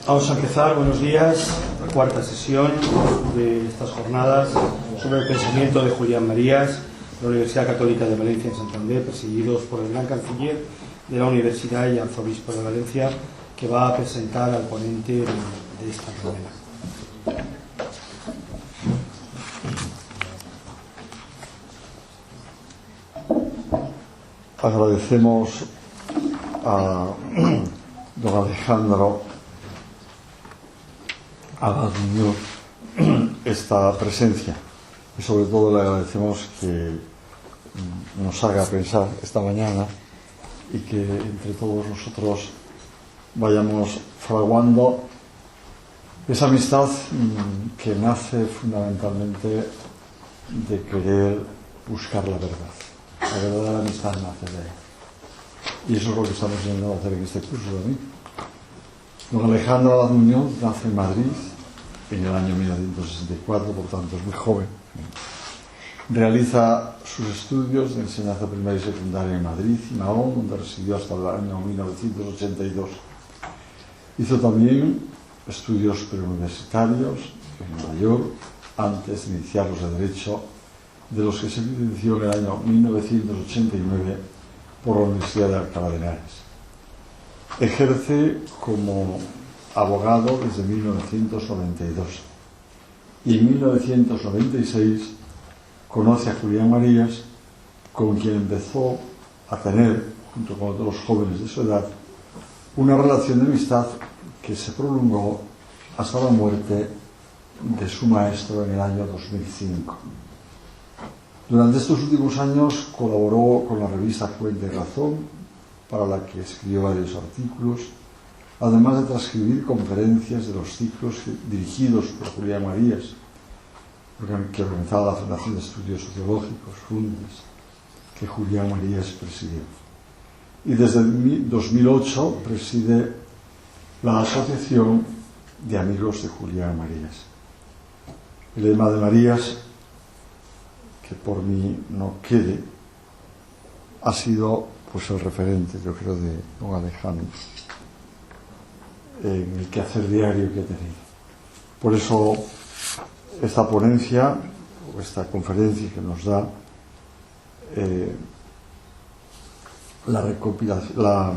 Vamos a empezar, buenos días, la cuarta sesión de estas jornadas sobre el pensamiento de Julián Marías, de la Universidad Católica de Valencia en Santander, presididos por el gran canciller de la Universidad y arzobispo de Valencia, que va a presentar al ponente de esta novela. Agradecemos a don Alejandro Abad Muñoz esta presencia y sobre todo le agradecemos que nos haga pensar esta mañana y que entre todos nosotros vayamos fraguando esa amistad que nace fundamentalmente de querer buscar la verdad. La verdadera amistad nace de ahí. Y eso es lo que estamos intentando hacer en este curso también. Don Alejandro Abad Muñoz nace en Madrid en el año 1964, por tanto es muy joven. Realiza sus estudios de enseñanza primaria y secundaria en Madrid y Mahón, donde residió hasta el año 1982. Hizo también estudios preuniversitarios en Nueva York, antes de iniciar los de Derecho, de los que se licenció en el año 1989 por la Universidad de Alcalá de Henares. Ejerce como abogado desde 1992 y en 1996 conoce a Julián Marías, con quien empezó a tener, junto con otros jóvenes de su edad, una relación de amistad que se prolongó hasta la muerte de su maestro en el año 2005. Durante estos últimos años colaboró con la revista Fuente de Razón, para la que escribió varios artículos, además de transcribir conferencias de los ciclos dirigidos por Julián Marías, que organizaba la Fundación de Estudios Sociológicos, FUNDES, que Julián Marías presidió. Y desde 2008 preside la Asociación de Amigos de Julián Marías. El lema de Marías, que por mí no quede, ha sido pues el referente, yo creo, de don Alejandro en el quehacer diario que ha tenido. Por eso esta ponencia o esta conferencia que nos da la recopilación,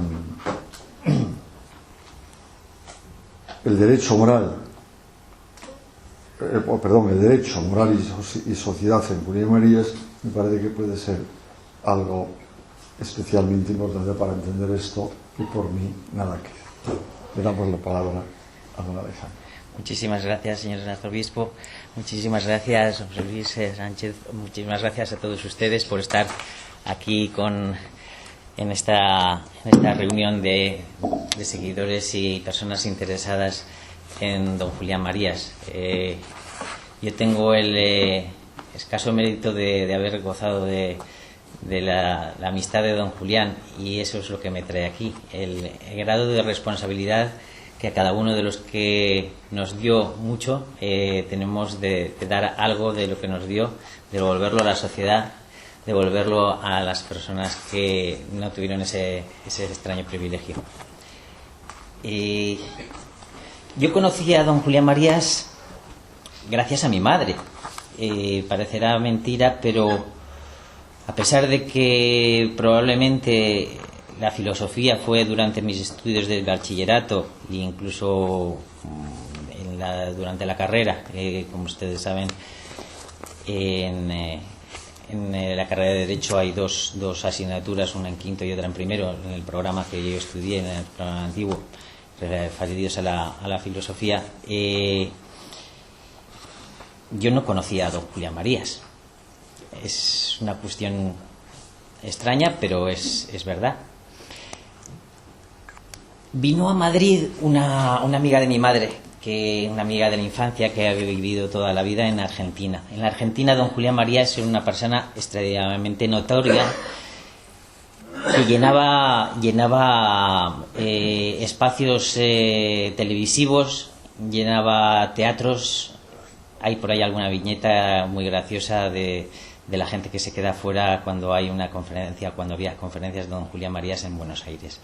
el derecho moral, el derecho moral y sociedad en Julián Marías, me parece que puede ser algo especialmente importante para entender esto, que por mí nada queda. Le damos la palabra a don Alejandro. Muchísimas gracias, señor arzobispo. Muchísimas gracias, José Luis Sánchez. Muchísimas gracias a todos ustedes por estar aquí en esta reunión de seguidores y personas interesadas en don Julián Marías. Yo tengo el escaso mérito de haber gozado de la amistad de don Julián, y eso es lo que me trae aquí, el grado de responsabilidad que a cada uno de los que nos dio mucho tenemos de dar algo de lo que nos dio, devolverlo a la sociedad, devolverlo a las personas que no tuvieron ese extraño privilegio. Yo conocí a don Julián Marías gracias a mi madre. Parecerá mentira, pero a pesar de que probablemente la filosofía fue durante mis estudios del bachillerato e incluso durante la carrera, como ustedes saben, en la carrera de Derecho hay dos asignaturas, una en quinto y otra en primero, en el programa que yo estudié, en el programa antiguo, referidos a la filosofía. Yo no conocía a don Julián Marías. Es una cuestión extraña, pero es verdad. Vino a Madrid una amiga de mi madre, una amiga de la infancia que ha vivido toda la vida en Argentina. En la Argentina, don Julián Marías era una persona extraordinariamente notoria, que llenaba espacios televisivos, llenaba teatros. Hay por ahí alguna viñeta muy graciosa de la gente que se queda fuera cuando hay una conferencia, cuando había conferencias de don Julián Marías en Buenos Aires.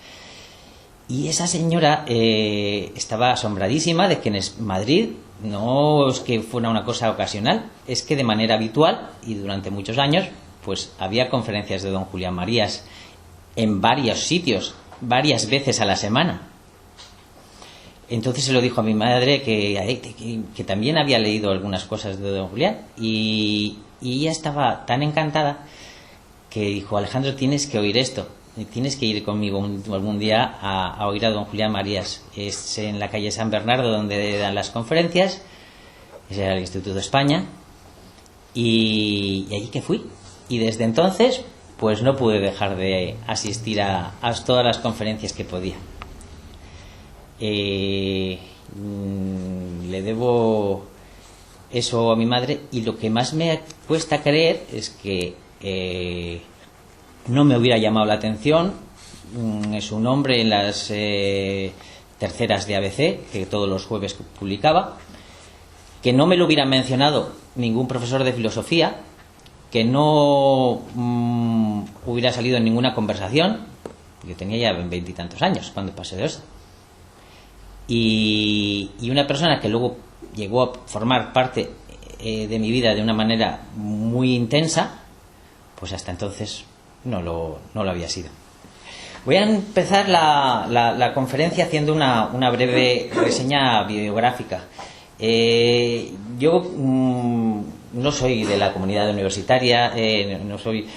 Y esa señora estaba asombradísima de que en Madrid no es que fuera una cosa ocasional, es que de manera habitual y durante muchos años pues había conferencias de don Julián Marías en varios sitios, varias veces a la semana. Entonces se lo dijo a mi madre que también había leído algunas cosas de don Julián y ella estaba tan encantada que dijo: Alejandro, tienes que oír esto, tienes que ir conmigo algún día a oír a don Julián Marías. Es en la calle San Bernardo donde dan las conferencias, es el Instituto de España, y allí que fui. Y desde entonces pues no pude dejar de asistir a todas las conferencias que podía. Le debo eso a mi madre, y lo que más me cuesta creer es que no me hubiera llamado la atención su nombre en las terceras de ABC, que todos los jueves publicaba, que no me lo hubiera mencionado ningún profesor de filosofía, que no hubiera salido en ninguna conversación. Yo tenía ya 20 y tantos años cuando pasé de eso. Y una persona que luego llegó a formar parte de mi vida de una manera muy intensa, pues hasta entonces no lo había sido. Voy a empezar la conferencia haciendo una breve reseña biográfica. Yo no soy de la comunidad universitaria, no soy...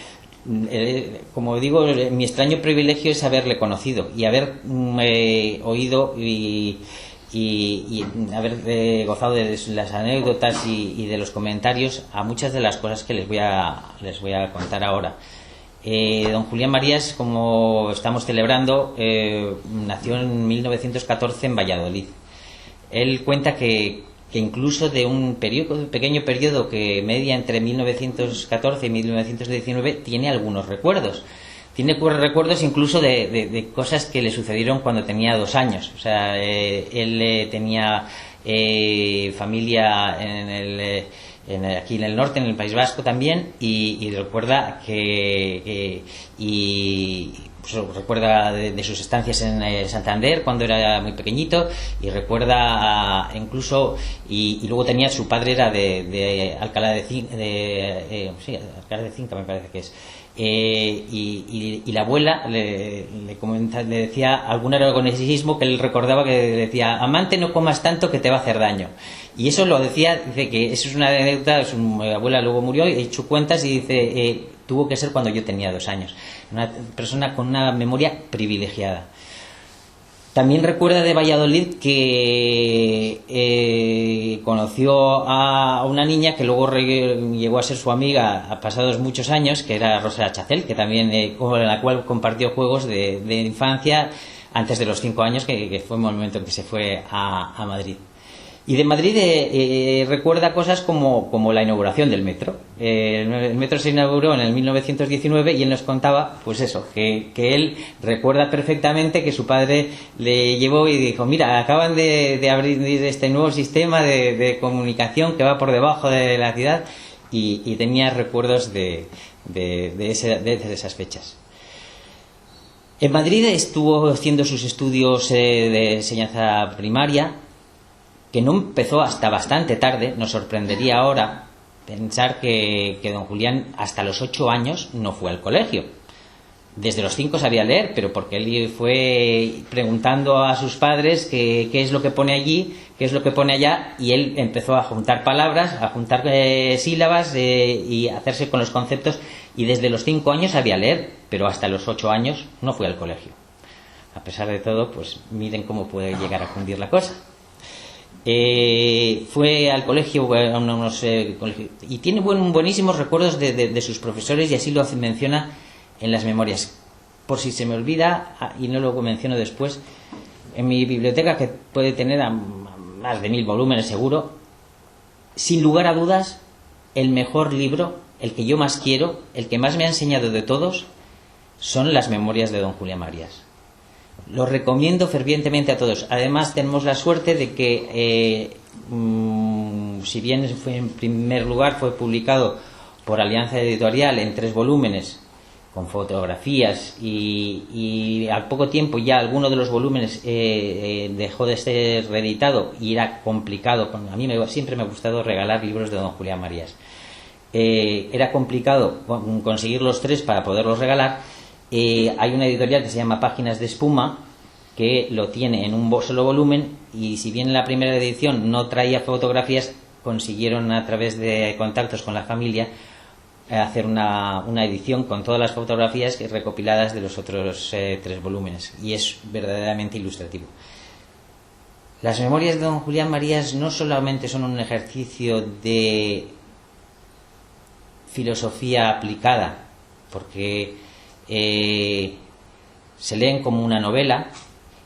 como digo, mi extraño privilegio es haberle conocido y haber oído y haber gozado de las anécdotas y de los comentarios a muchas de las cosas que les voy a contar ahora. Don Julián Marías, como estamos celebrando, nació en 1914 en Valladolid. Él cuenta que incluso de un pequeño periodo que media entre 1914 y 1919 tiene algunos recuerdos. Tiene recuerdos incluso de cosas que le sucedieron cuando tenía 2 años. O sea, él tenía familia aquí en el norte, en el País Vasco también, y recuerda que recuerda de sus estancias en Santander cuando era muy pequeñito, y recuerda incluso, y luego tenía, su padre era de Alcalá de Alcalá de Cinca me parece que es, y la abuela le decía algún aragonesismo que él recordaba, que decía: amante, no comas tanto que te va a hacer daño. Y eso lo decía, dice que eso es una anécdota. Su abuela luego murió y he hecho cuentas y dice tuvo que ser cuando yo tenía 2 años. Una persona con una memoria privilegiada. También recuerda de Valladolid que conoció a una niña que luego llegó a ser su amiga a pasados muchos años, que era Rosa Chacel, que también con la cual compartió juegos de infancia antes de los 5 años, que fue el momento en que se fue a Madrid. Y de Madrid recuerda cosas como la inauguración del metro. El metro se inauguró en el 1919 y él nos contaba, pues eso, que él recuerda perfectamente que su padre le llevó y dijo: mira, acaban de abrir este nuevo sistema de comunicación que va por debajo de la ciudad, y tenía recuerdos de esas fechas. En Madrid estuvo haciendo sus estudios de enseñanza primaria, que no empezó hasta bastante tarde. Nos sorprendería ahora pensar que don Julián hasta los 8 años no fue al colegio. Desde los 5 sabía leer, pero porque él fue preguntando a sus padres qué es lo que pone allí, qué es lo que pone allá, y él empezó a juntar palabras, a juntar sílabas y a hacerse con los conceptos, y desde los 5 años sabía leer, pero hasta los 8 años no fue al colegio. A pesar de todo, pues miren cómo puede llegar a fundir la cosa. Fue al colegio y tiene buenísimos recuerdos de sus profesores, y así lo menciona en las memorias. Por si se me olvida y no lo menciono después, en mi biblioteca, que puede tener más de 1000 volúmenes seguro, sin lugar a dudas, el mejor libro, el que yo más quiero, el que más me ha enseñado de todos, son las memorias de don Julián Marías. Lo recomiendo fervientemente a todos. Además, tenemos la suerte de que, si bien fue en primer lugar fue publicado por Alianza Editorial en 3 volúmenes, con fotografías, y al poco tiempo ya alguno de los volúmenes dejó de ser reeditado y era complicado. A mí siempre me ha gustado regalar libros de don Julián Marías. Era complicado conseguir los 3 para poderlos regalar. Hay una editorial que se llama Páginas de Espuma, que lo tiene en un solo volumen, y si bien en la primera edición no traía fotografías, consiguieron a través de contactos con la familia hacer una edición con todas las fotografías recopiladas de los otros 3 volúmenes, y es verdaderamente ilustrativo. Las memorias de don Julián Marías no solamente son un ejercicio de filosofía aplicada, porque se leen como una novela.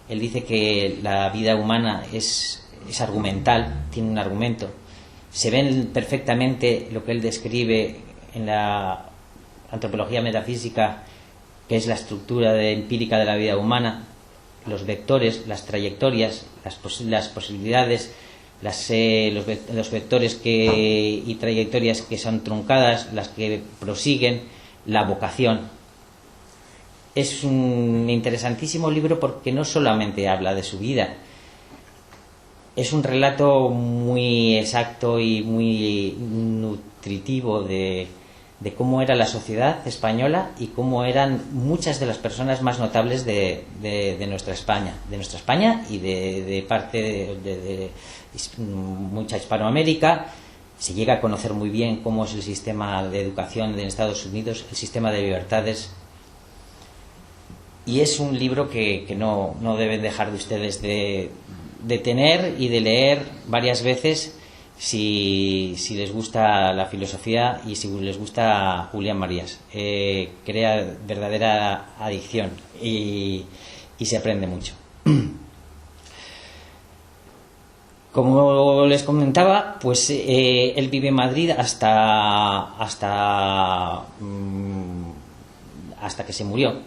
Él dice que la vida humana es argumental, tiene un argumento. Se ven perfectamente lo que él describe en la antropología metafísica, que es la estructura empírica de la vida humana, los vectores, las trayectorias, las posibilidades, los vectores y trayectorias que son truncadas, las que prosiguen, la vocación. Es un interesantísimo libro porque no solamente habla de su vida, es un relato muy exacto y muy nutritivo de cómo era la sociedad española y cómo eran muchas de las personas más notables de nuestra España, y de parte de mucha Hispanoamérica. Se llega a conocer muy bien cómo es el sistema de educación en Estados Unidos, el sistema de libertades, y es un libro que no deben dejar de ustedes de tener y de leer varias veces si les gusta la filosofía y si les gusta Julián Marías. Crea verdadera adicción y se aprende mucho. Como les comentaba, pues él vive en Madrid hasta que se murió.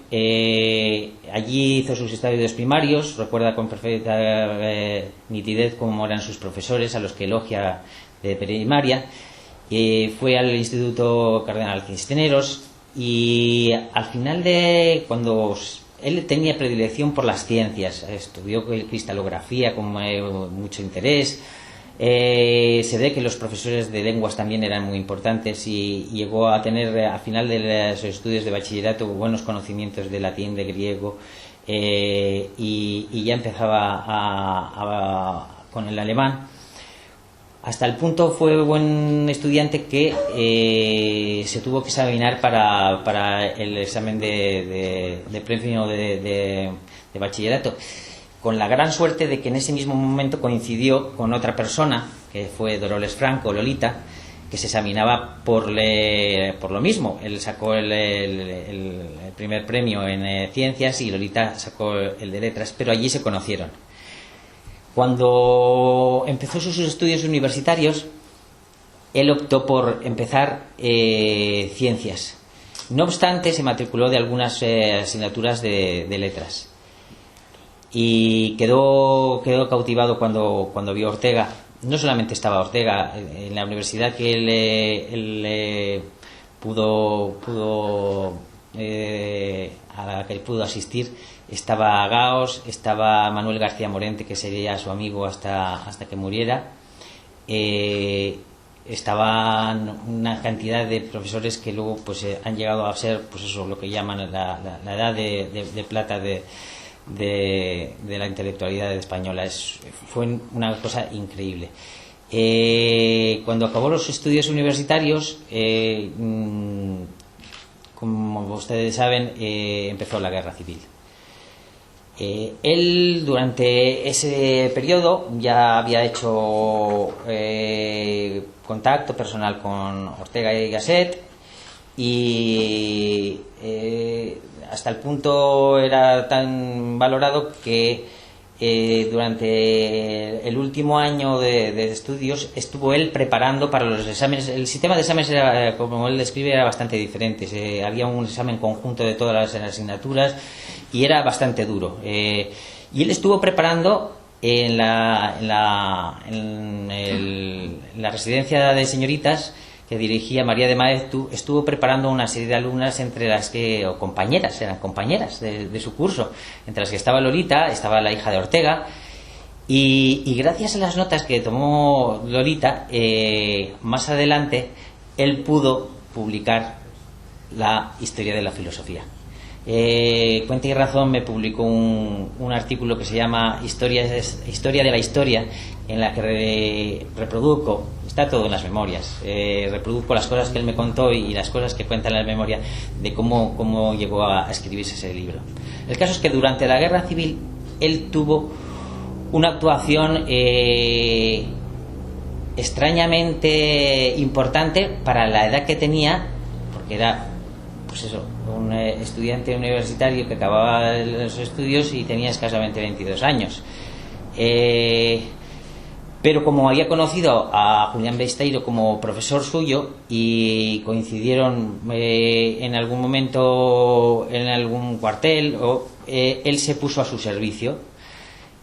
Allí hizo sus estudios primarios, recuerda con perfecta nitidez cómo eran sus profesores, a los que elogia de primaria. Fue al Instituto Cardenal Cisneros, y al final cuando él tenía predilección por las ciencias, estudió cristalografía con mucho interés. Se ve que los profesores de lenguas también eran muy importantes, y llegó a tener al final de los estudios de bachillerato buenos conocimientos de latín, de griego, y ya empezaba con el alemán. Hasta el punto fue buen estudiante que se tuvo que examinar para el examen de premio de bachillerato, con la gran suerte de que en ese mismo momento coincidió con otra persona, que fue Dolores Franco, Lolita, que se examinaba por lo mismo. Él sacó el primer premio en ciencias y Lolita sacó el de letras, pero allí se conocieron. Cuando empezó sus estudios universitarios, él optó por empezar ciencias. No obstante, se matriculó de algunas asignaturas de letras. Y quedó cautivado cuando vio a Ortega. No solamente estaba Ortega en la universidad que él a la que pudo asistir, estaba Gaos, estaba Manuel García Morente, que sería su amigo hasta que muriera. Estaban una cantidad de profesores que luego pues han llegado a ser, pues eso, lo que llaman la edad de plata de la intelectualidad española. Fue una cosa increíble. Cuando acabó los estudios universitarios, como ustedes saben, empezó la guerra civil. Él durante ese periodo ya había hecho contacto personal con Ortega y Gasset, y hasta el punto era tan valorado que durante el último año de estudios estuvo él preparando para los exámenes. El sistema de exámenes, como él describe, era bastante diferente. Había un examen conjunto de todas las asignaturas y era bastante duro. Y él estuvo preparando en la residencia de señoritas, que dirigía María de Maeztu, estuvo preparando una serie de alumnas entre las que, o compañeras, eran compañeras de su curso, entre las que estaba Lolita, estaba la hija de Ortega, y gracias a las notas que tomó Lolita, más adelante él pudo publicar la historia de la filosofía. Cuenta y Razón me publicó un artículo que se llama Historia de la Historia, en la que reproduzco, está todo en las memorias, reproduzco las cosas que él me contó y las cosas que cuenta en la memoria de cómo llegó a escribirse ese libro. El caso es que durante la Guerra Civil él tuvo una actuación extrañamente importante para la edad que tenía, porque era, pues eso, un estudiante universitario que acababa los estudios y tenía escasamente 22 años. Pero como había conocido a Julián Besteiro como profesor suyo y coincidieron en algún momento en algún cuartel, él se puso a su servicio.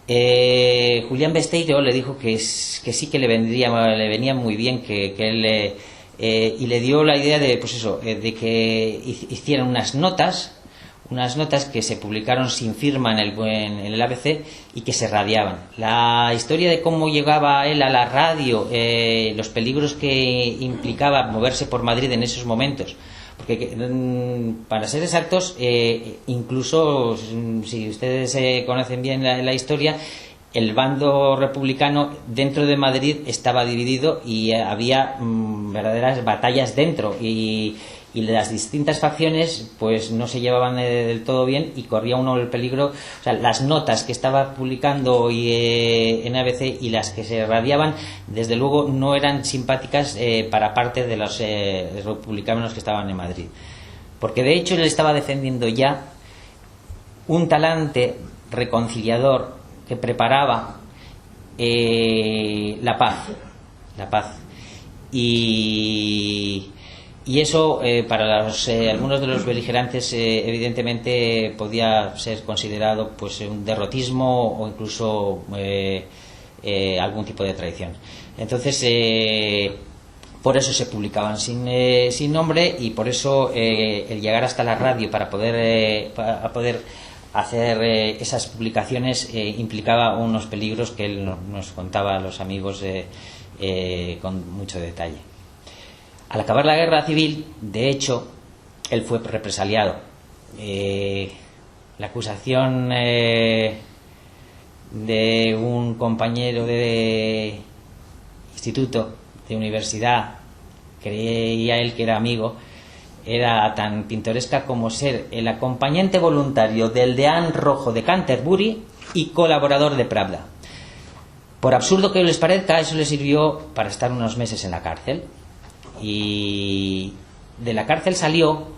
Julián Besteiro le dijo que sí, que le venía muy bien que él y le dio la idea de, pues eso, de que hicieran unas notas que se publicaron sin firma en el ABC y que se radiaban. La historia de cómo llegaba él a la radio, los peligros que implicaba moverse por Madrid en esos momentos, porque para ser exactos, incluso si ustedes conocen bien la historia, el bando republicano dentro de Madrid estaba dividido y había verdaderas batallas dentro, y las distintas facciones pues no se llevaban del todo bien y corría uno el peligro. O sea, las notas que estaba publicando en ABC y las que se radiaban, desde luego no eran simpáticas para parte de los republicanos que estaban en Madrid, porque de hecho él estaba defendiendo ya un talante reconciliador que preparaba la paz, y eso para algunos de los beligerantes evidentemente podía ser considerado pues un derrotismo o incluso algún tipo de traición. Entonces por eso se publicaban sin nombre, y por eso el llegar hasta la radio para poder hacer esas publicaciones implicaba unos peligros que él nos contaba a los amigos con mucho detalle. Al acabar la Guerra Civil, de hecho, él fue represaliado. La acusación de un compañero de instituto, de universidad, creía él que era amigo, era tan pintoresca como ser el acompañante voluntario del deán rojo de Canterbury y colaborador de Pravda. Por absurdo que les parezca, eso le sirvió para estar unos meses en la cárcel. Y de la cárcel salió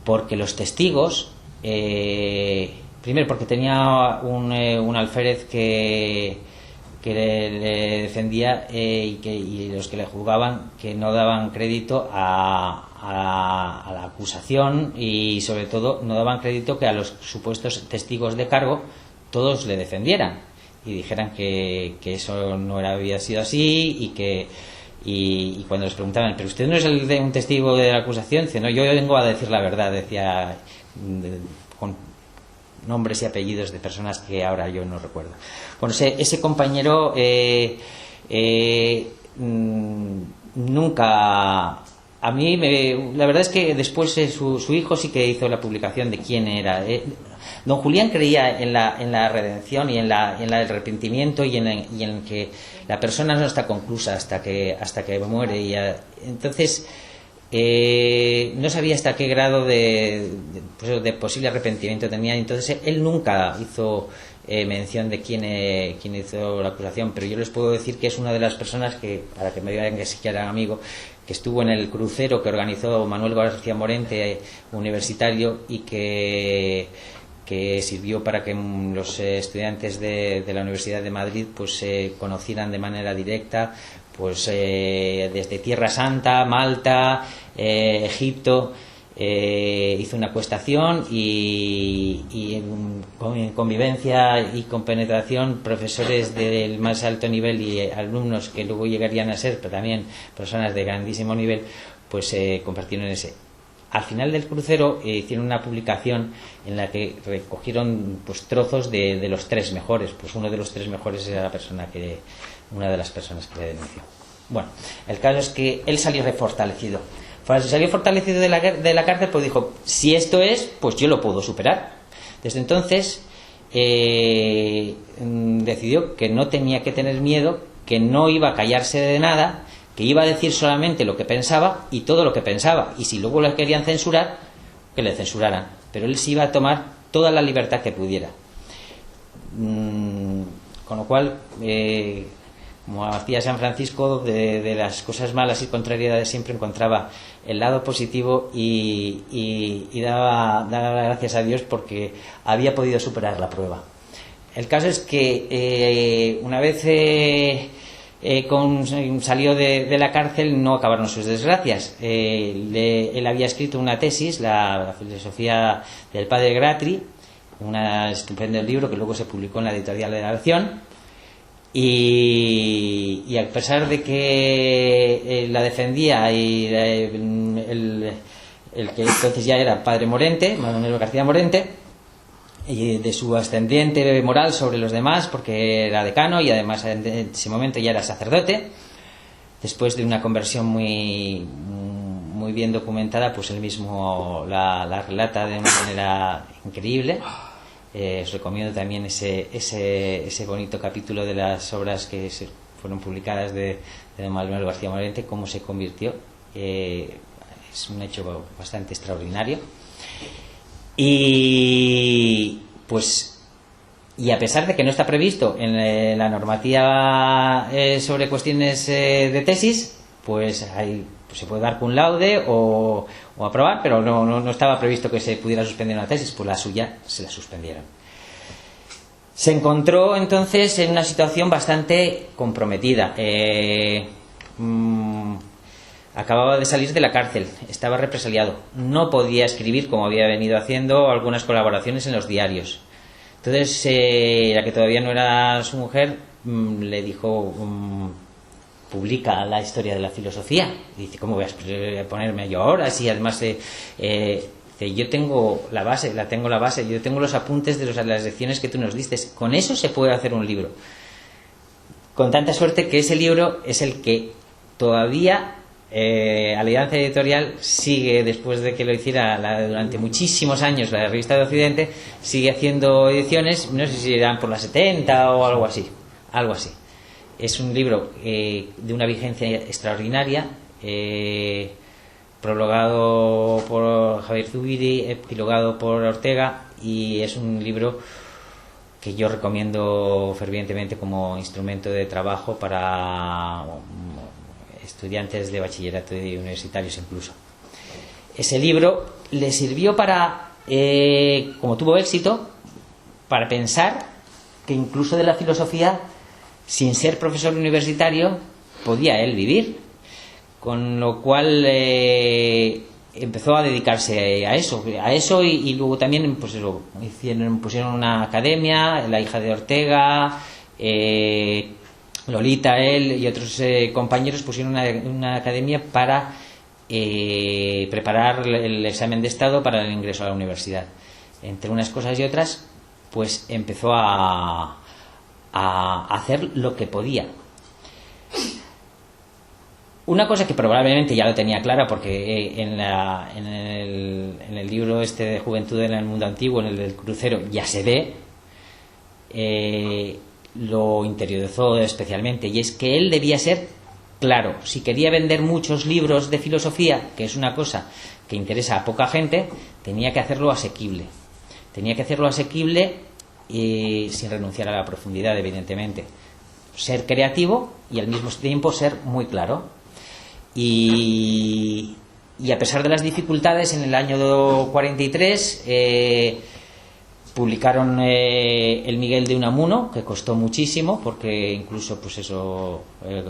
porque los testigos, primero porque tenía un alférez que le defendía, y los que le juzgaban que no daban crédito a la acusación, y sobre todo no daban crédito que a los supuestos testigos de cargo todos le defendieran y dijeran que eso no había sido así, y cuando les preguntaban, ¿pero usted no es el de un testigo de la acusación? Dice, no, yo vengo a decir la verdad, decía, con nombres y apellidos de personas que ahora yo no recuerdo. Bueno, ese compañero nunca... A mí, la verdad es que después su hijo sí que hizo la publicación de quién era. Don Julián creía en la redención y en el arrepentimiento, y en que la persona no está conclusa hasta que muere. Entonces, no sabía hasta qué grado de posible arrepentimiento tenía. Entonces, él nunca hizo mención de quién hizo la acusación, pero yo les puedo decir que es una de las personas que, para que me digan que siquiera era amigo, que estuvo en el crucero que organizó Manuel García Morente, universitario, y que sirvió para que los estudiantes de la Universidad de Madrid pues conocieran de manera directa pues desde Tierra Santa, Malta, Egipto, hizo una acuestación y en convivencia y con penetración, profesores del más alto nivel y alumnos que luego llegarían a ser, pero también personas de grandísimo nivel, pues compartieron ese. Al final del crucero hicieron una publicación en la que recogieron pues trozos de los 3 mejores. Pues uno de los 3 mejores era una de las personas que le denunció. Bueno, el caso es que él salió refortalecido. Salió fortalecido de la cárcel, pues dijo, si esto es, pues yo lo puedo superar. Desde entonces decidió que no tenía que tener miedo, que no iba a callarse de nada, que iba a decir solamente lo que pensaba y todo lo que pensaba, y si luego le querían censurar, que le censuraran, pero él se iba a tomar toda la libertad que pudiera. Con lo cual, como hacía San Francisco, de las cosas malas y contrariedades siempre encontraba el lado positivo y daba gracias a Dios porque había podido superar la prueba. El caso es que una vez salió de la cárcel, no acabaron sus desgracias. Él había escrito una tesis, la filosofía del padre Gratri, un estupendo libro que luego se publicó en la editorial de la Nación. Y a pesar de que la defendía y el que entonces ya era padre Morente, Manuel García Morente, y de su ascendiente moral sobre los demás, porque era decano y además en ese momento ya era sacerdote, después de una conversión muy bien documentada, pues él mismo la relata de una manera increíble. Os recomiendo también ese bonito capítulo de las obras que fueron publicadas de Manuel García Morente, cómo se convirtió. Es un hecho bastante extraordinario. Y a pesar de que no está previsto en la normativa sobre cuestiones de tesis, pues se puede dar cum laude o aprobar, pero no estaba previsto que se pudiera suspender una tesis, pues la suya se la suspendieron. Se encontró entonces en una situación bastante comprometida. Acababa de salir de la cárcel, estaba represaliado, no podía escribir como había venido haciendo algunas colaboraciones en los diarios. Entonces la que todavía no era su mujer le dijo, publica la historia de la filosofía. Y dice, ¿cómo voy a ponerme yo ahora? Si además yo tengo la base, yo tengo los apuntes de las lecciones que tú nos diste, con eso se puede hacer un libro. Con tanta suerte que ese libro es el que todavía Alianza Editorial sigue, después de que lo hiciera durante muchísimos años la Revista de Occidente, sigue haciendo ediciones, no sé si eran por las 70 o algo así. Es un libro de una vigencia extraordinaria, prologado por Javier Zubiri, epilogado por Ortega, y es un libro que yo recomiendo fervientemente como instrumento de trabajo para estudiantes de bachillerato y universitarios incluso. Ese libro le sirvió para, como tuvo éxito, para pensar que incluso de la filosofía, sin ser profesor universitario, podía él vivir, con lo cual empezó a dedicarse a eso y luego también pues pusieron una academia, la hija de Ortega, Lolita, él y otros compañeros pusieron una academia para preparar el examen de estado para el ingreso a la universidad. Entre unas cosas y otras, pues empezó a hacer lo que podía. Una cosa que probablemente ya lo tenía clara, porque en el libro este de Juventud en el Mundo Antiguo, en el del crucero, ya se ve, lo interiorizó especialmente, y es que él debía ser claro. Si quería vender muchos libros de filosofía, que es una cosa que interesa a poca gente, tenía que hacerlo asequible. Sin renunciar a la profundidad, evidentemente. Ser creativo y al mismo tiempo ser muy claro. Y a pesar de las dificultades, en el año 43 publicaron el Miguel de Unamuno, que costó muchísimo, porque incluso pues eso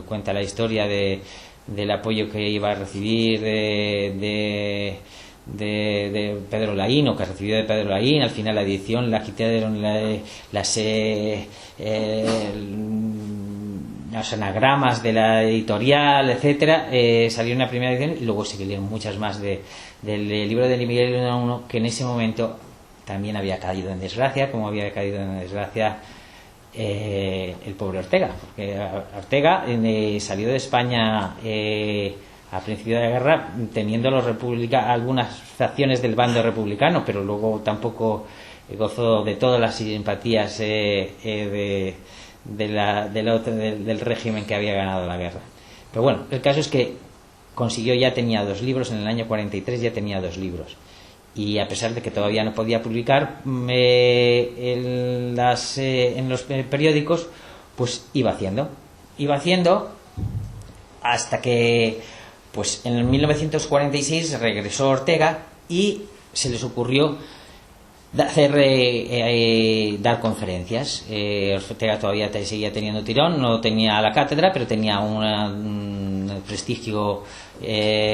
cuenta la historia del apoyo que iba a recibir de de Pedro Laín, o que recibió de Pedro Laín. Al final la edición la quitaron los anagramas de la editorial, etcétera. Salió una primera edición y luego se leyeron muchas más del libro de Miguel Unamuno, que en ese momento también había caído en desgracia, como había caído en desgracia el pobre Ortega, porque Ortega salió de España a principio de la guerra teniendo algunas facciones del bando republicano, pero luego tampoco gozó de todas las simpatías del régimen que había ganado la guerra. Pero bueno, el caso es que ya tenía 2 libros, en el año 43 ya tenía 2 libros. Y a pesar de que todavía no podía publicar en los periódicos, pues iba haciendo hasta que pues en 1946 regresó Ortega y se les ocurrió dar conferencias. Ortega todavía seguía teniendo tirón, no tenía la cátedra, pero tenía un prestigio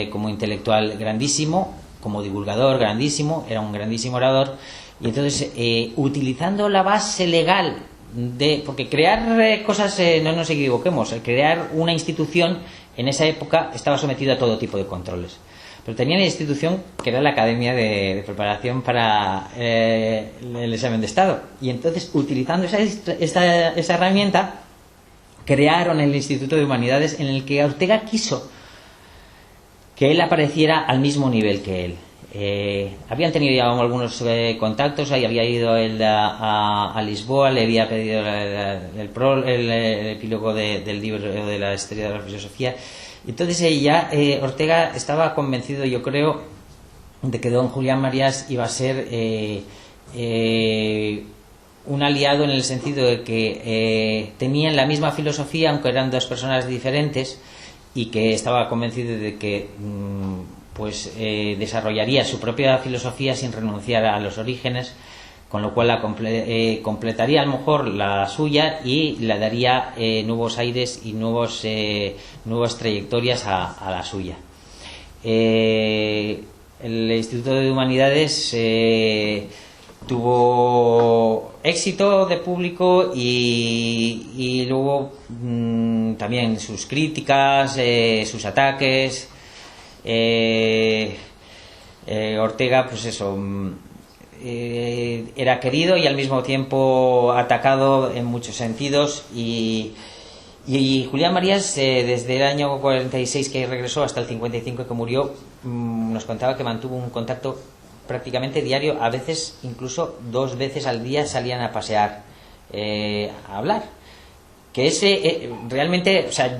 como intelectual grandísimo, como divulgador grandísimo, era un grandísimo orador. Y entonces, utilizando la base legal porque crear cosas, no nos equivoquemos, crear una institución en esa época estaba sometido a todo tipo de controles, pero tenía una institución que era la Academia de Preparación para el Examen de Estado, y entonces, utilizando esa herramienta, crearon el Instituto de Humanidades, en el que Ortega quiso que él apareciera al mismo nivel que él. Habían tenido ya algunos contactos, ahí había ido él a Lisboa, le había pedido el epílogo del libro de la historia de la filosofía. Entonces Ortega estaba convencido, yo creo, de que don Julián Marías iba a ser un aliado, en el sentido de que tenían la misma filosofía, aunque eran 2 personas diferentes, y que estaba convencido de que desarrollaría su propia filosofía sin renunciar a los orígenes, con lo cual completaría a lo mejor la suya y le daría nuevos aires y nuevas trayectorias a la suya. El Instituto de Humanidades tuvo éxito de público y luego también sus críticas, sus ataques. Ortega, pues eso, era querido y al mismo tiempo atacado en muchos sentidos, y Julián Marías, desde el año 46 que regresó hasta el 55 que murió, nos contaba que mantuvo un contacto prácticamente diario, a veces incluso 2 veces al día salían a pasear, a hablar. Que ese realmente, o sea,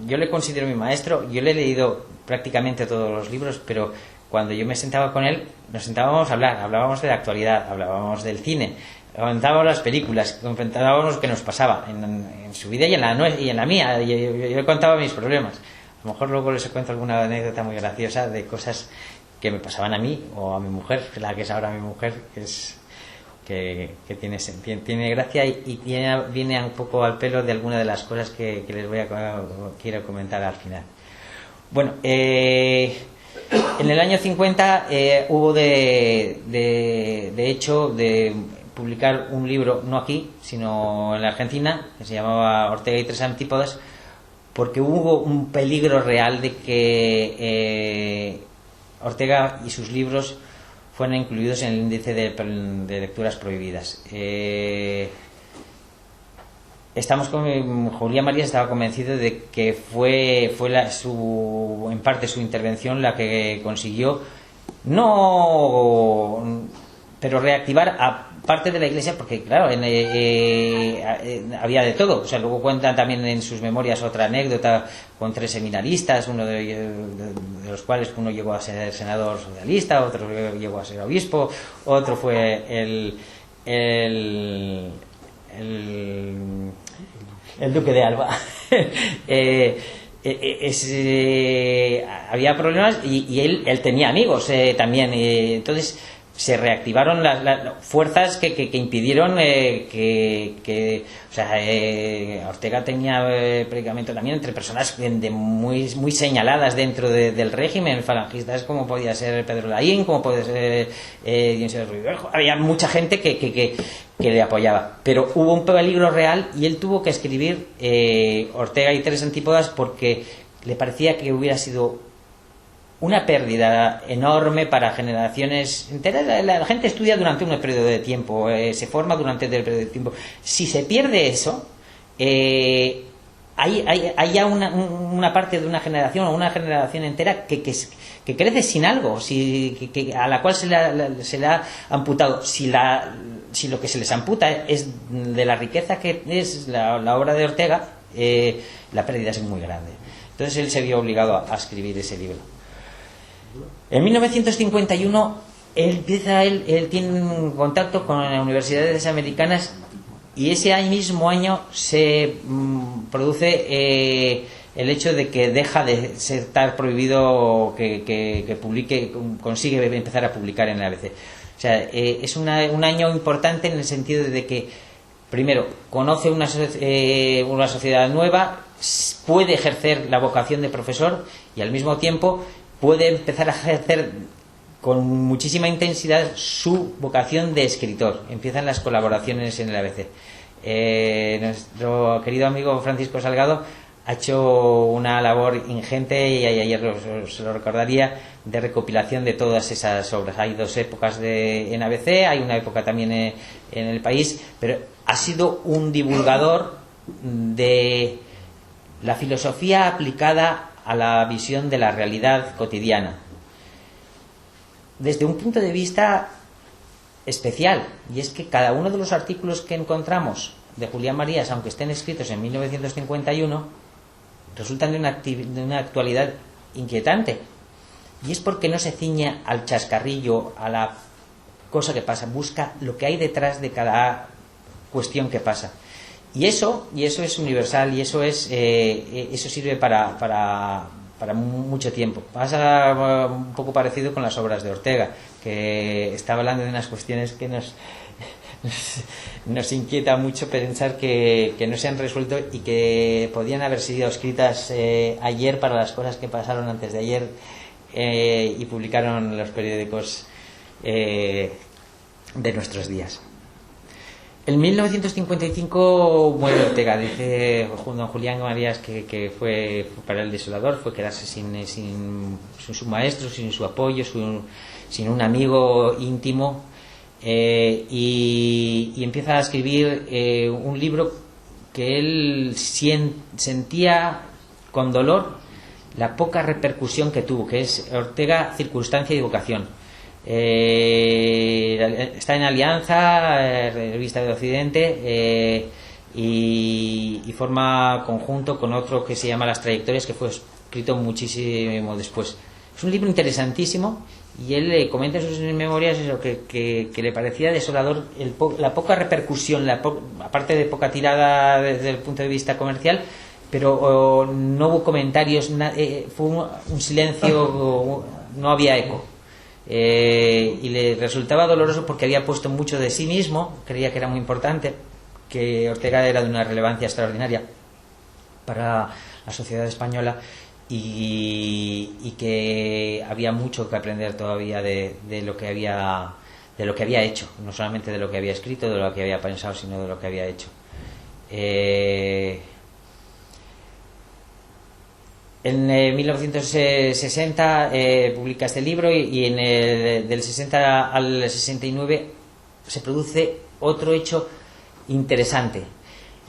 yo le considero mi maestro, yo le he leído prácticamente todos los libros, pero cuando yo me sentaba con él, nos sentábamos a hablar, hablábamos de la actualidad, hablábamos del cine, comentábamos las películas, comentábamos lo que nos pasaba en su vida y en la mía. Yo le contaba mis problemas. A lo mejor luego les cuento alguna anécdota muy graciosa de cosas que me pasaban a mí o a mi mujer, la que es ahora mi mujer, que tiene gracia y viene un poco al pelo de alguna de las cosas que les quiero comentar al final. Bueno, en el año 50 hubo de hecho de publicar un libro, no aquí, sino en la Argentina, que se llamaba Ortega y 3 antípodas, porque hubo un peligro real de que Ortega y sus libros fueron incluidos en el índice de lecturas prohibidas. Julián Marías estaba convencido de que fue en parte su intervención la que consiguió pero reactivar a parte de la Iglesia, porque claro, había de todo. O sea, luego cuentan también en sus memorias otra anécdota con 3 seminaristas, uno de los cuales uno llegó a ser senador socialista, otro llegó a ser obispo, otro fue el duque de Alba. Había problemas y él tenía amigos también, entonces se reactivaron las fuerzas que impidieron o sea, Ortega tenía predicamento también entre personas muy señaladas dentro del régimen, falangistas como podía ser Pedro Laín, como podía ser Dionisio Rivero. Había mucha gente que le apoyaba, pero hubo un peligro real y él tuvo que escribir Ortega y Tres Antípodas porque le parecía que hubiera sido una pérdida enorme para generaciones enteras. La gente estudia durante un periodo de tiempo, se forma durante el periodo de tiempo. Si se pierde eso, hay ya una parte de una generación o una generación entera que crece sin algo, a la cual se le ha amputado. Si lo que se les amputa es de la riqueza que es la obra de Ortega, la pérdida es muy grande. Entonces él se vio obligado a escribir ese libro. En 1951 él tiene un contacto con las universidades americanas y ese mismo año se produce el hecho de que deja de estar prohibido que publique, consigue empezar a publicar en el ABC. O sea, es un año importante en el sentido de que, primero, conoce una sociedad nueva, puede ejercer la vocación de profesor y al mismo tiempo puede empezar a ejercer con muchísima intensidad su vocación de escritor. Empiezan las colaboraciones en el ABC. Nuestro querido amigo Francisco Salgado ha hecho una labor ingente, y ayer se lo recordaría, de recopilación de todas esas obras. Hay dos épocas en ABC, hay una época también en El País, pero ha sido un divulgador de la filosofía aplicada a la visión de la realidad cotidiana desde un punto de vista especial, y es que cada uno de los artículos que encontramos de Julián Marías, aunque estén escritos en 1951, resultan de una actualidad inquietante, y es porque no se ciña al chascarrillo, a la cosa que pasa, busca lo que hay detrás de cada cuestión que pasa. Y eso es universal, y eso sirve para mucho tiempo. Pasa un poco parecido con las obras de Ortega, que estaba hablando de unas cuestiones que nos inquieta mucho pensar que no se han resuelto y que podían haber sido escritas ayer para las cosas que pasaron antes de ayer, y publicaron los periódicos de nuestros días. En 1955 muere Ortega. Dice don Julián Marías que fue para él desolador, fue quedarse sin su maestro, sin su apoyo, sin un amigo íntimo, y empieza a escribir un libro que él sentía con dolor la poca repercusión que tuvo, que es Ortega, Circunstancia y Vocación. Está en Alianza, revista de Occidente, y forma conjunto con otro que se llama Las Trayectorias, que fue escrito muchísimo después. Es un libro interesantísimo, y él comenta en sus memorias eso, que le parecía desolador la poca repercusión, aparte de poca tirada desde el punto de vista comercial, pero no hubo comentarios, fue un silencio, no había eco. Y le resultaba doloroso porque había puesto mucho de sí mismo, creía que era muy importante, que Ortega era de una relevancia extraordinaria para la sociedad española, y que había mucho que aprender todavía de lo que había hecho, no solamente de lo que había escrito, de lo que había pensado, sino de lo que había hecho. En 1960 publica este libro, y del 60 al 69 se produce otro hecho interesante.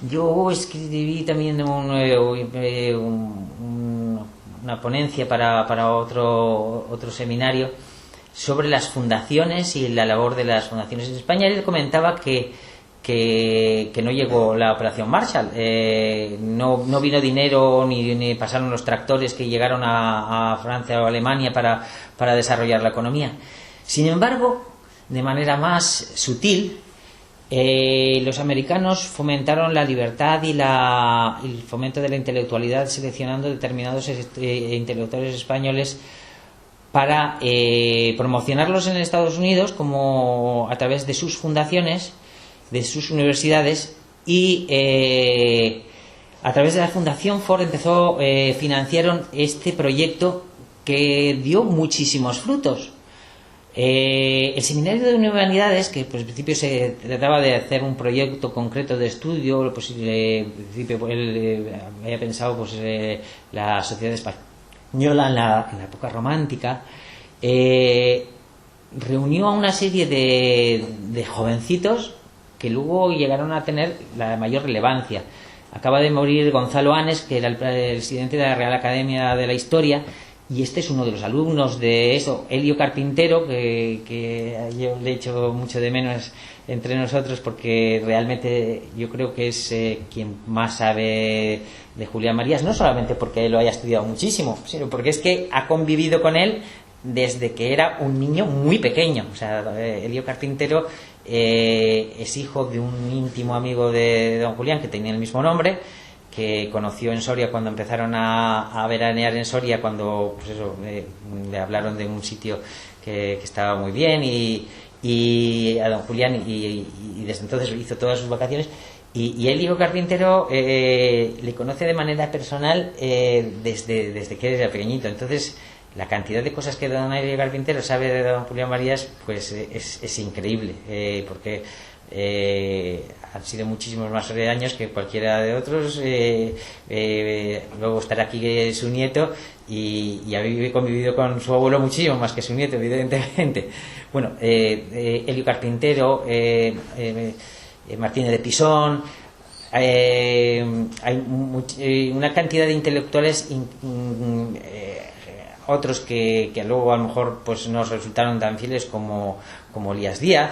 Yo escribí también una ponencia para otro seminario sobre las fundaciones y la labor de las fundaciones en España. Él comentaba que no llegó la Operación Marshall, no vino dinero ni pasaron los tractores que llegaron a Francia o Alemania para desarrollar la economía. Sin embargo, de manera más sutil, los americanos fomentaron la libertad y el fomento de la intelectualidad, seleccionando determinados intelectuales españoles para promocionarlos en Estados Unidos como a través de sus fundaciones, de sus universidades, y a través de la Fundación Ford financiaron este proyecto que dio muchísimos frutos. El Seminario de Humanidades, que pues, en principio se trataba de hacer un proyecto concreto de estudio, lo posible, en principio él había pensado pues, la sociedad española en la época romántica, reunió a una serie de jovencitos que luego llegaron a tener la mayor relevancia. Acaba de morir Gonzalo Anes, que era el presidente de la Real Academia de la Historia, y este es uno de los alumnos de eso. Elio Carpintero, que yo le echo mucho de menos entre nosotros, porque realmente yo creo que es quien más sabe de Julián Marías, no solamente porque él lo haya estudiado muchísimo, sino porque es que ha convivido con él desde que era un niño muy pequeño. O sea, Elio Carpintero es hijo de un íntimo amigo de don Julián, que tenía el mismo nombre, que conoció en Soria cuando empezaron a veranear en Soria, cuando pues eso, le hablaron de un sitio que estaba muy bien, y a don Julián, y desde entonces hizo todas sus vacaciones. Y Elio Carpintero le conoce de manera personal desde que era pequeñito. Entonces, la cantidad de cosas que don Elio Carpintero sabe de don Julián Marías pues es increíble, porque han sido muchísimos más años que cualquiera de otros. Luego estará aquí su nieto, y ha convivido con su abuelo muchísimo más que su nieto, evidentemente. Bueno, Elio Carpintero, Martínez de Pisón, hay una cantidad de intelectuales, otros que luego a lo mejor pues nos resultaron tan fieles como Elías Díaz,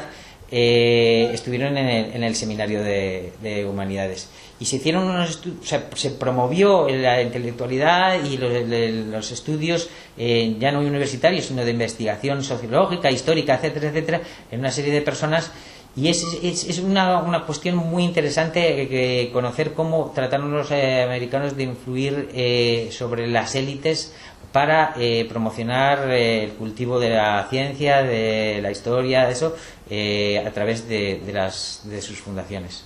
estuvieron en el Seminario de Humanidades, y se hicieron unos se promovió la intelectualidad y los estudios ya no universitarios, sino de investigación sociológica, histórica, etcétera, etcétera, en una serie de personas. Y es una cuestión muy interesante conocer cómo trataron los americanos de influir sobre las élites para promocionar el cultivo de la ciencia, de la historia, de eso, a través de sus fundaciones.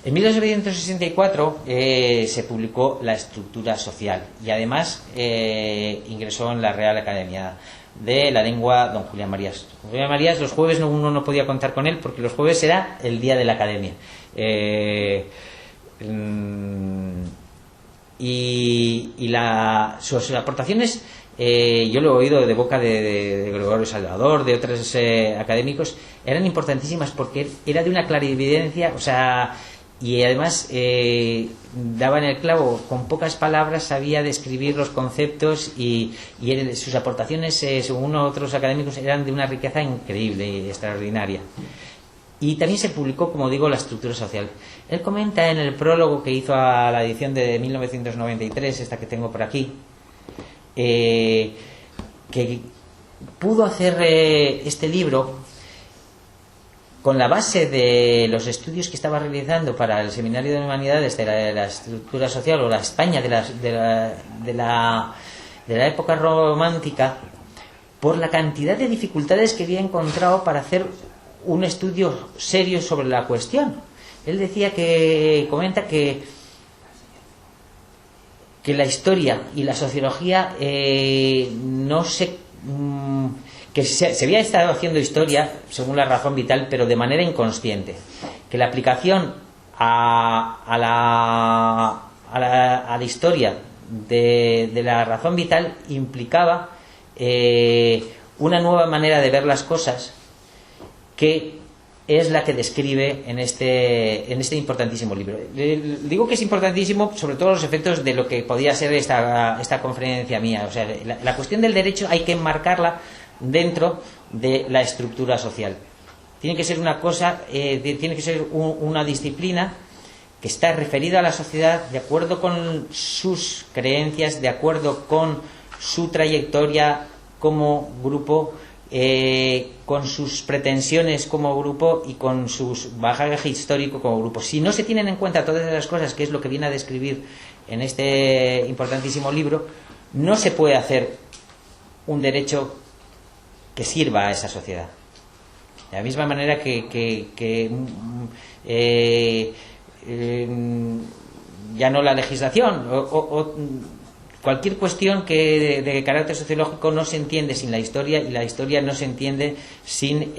En 1964 se publicó La estructura social, y además ingresó en la Real Academia de la Lengua don Julián Marías. Julián Marías, los jueves uno no podía contar con él, porque los jueves era el día de la Academia. Sus aportaciones, yo lo he oído de boca de Gregorio Salvador, de otros académicos, eran importantísimas, porque era de una clarividencia, o sea, y además daba en el clavo, con pocas palabras sabía describir los conceptos, y sus aportaciones, según otros académicos, eran de una riqueza increíble y extraordinaria. Y también se publicó, como digo, La estructura social. Él comenta en el prólogo que hizo a la edición de 1993, esta que tengo por aquí, que pudo hacer este libro con la base de los estudios que estaba realizando para el Seminario de Humanidades de la estructura social, o la España de la época romántica, por la cantidad de dificultades que había encontrado para hacer un estudio serio sobre la cuestión. Él comenta que la historia y la sociología que se había estado haciendo historia según la razón vital, pero de manera inconsciente, que la aplicación a la historia de la razón vital implicaba una nueva manera de ver las cosas, que es la que describe en este importantísimo libro. Digo que es importantísimo, sobre todo los efectos de lo que podía ser esta conferencia mía. O sea, la cuestión del derecho hay que enmarcarla dentro de la estructura social. Tiene que ser una cosa, tiene que ser una disciplina que está referida a la sociedad de acuerdo con sus creencias, de acuerdo con su trayectoria como grupo, con sus pretensiones como grupo y con su bagaje histórico como grupo. Si no se tienen en cuenta todas esas cosas, que es lo que viene a describir en este importantísimo libro, no se puede hacer un derecho que sirva a esa sociedad. De la misma manera que ya no la legislación o cualquier cuestión que de carácter sociológico no se entiende sin la historia, y la historia no se entiende sin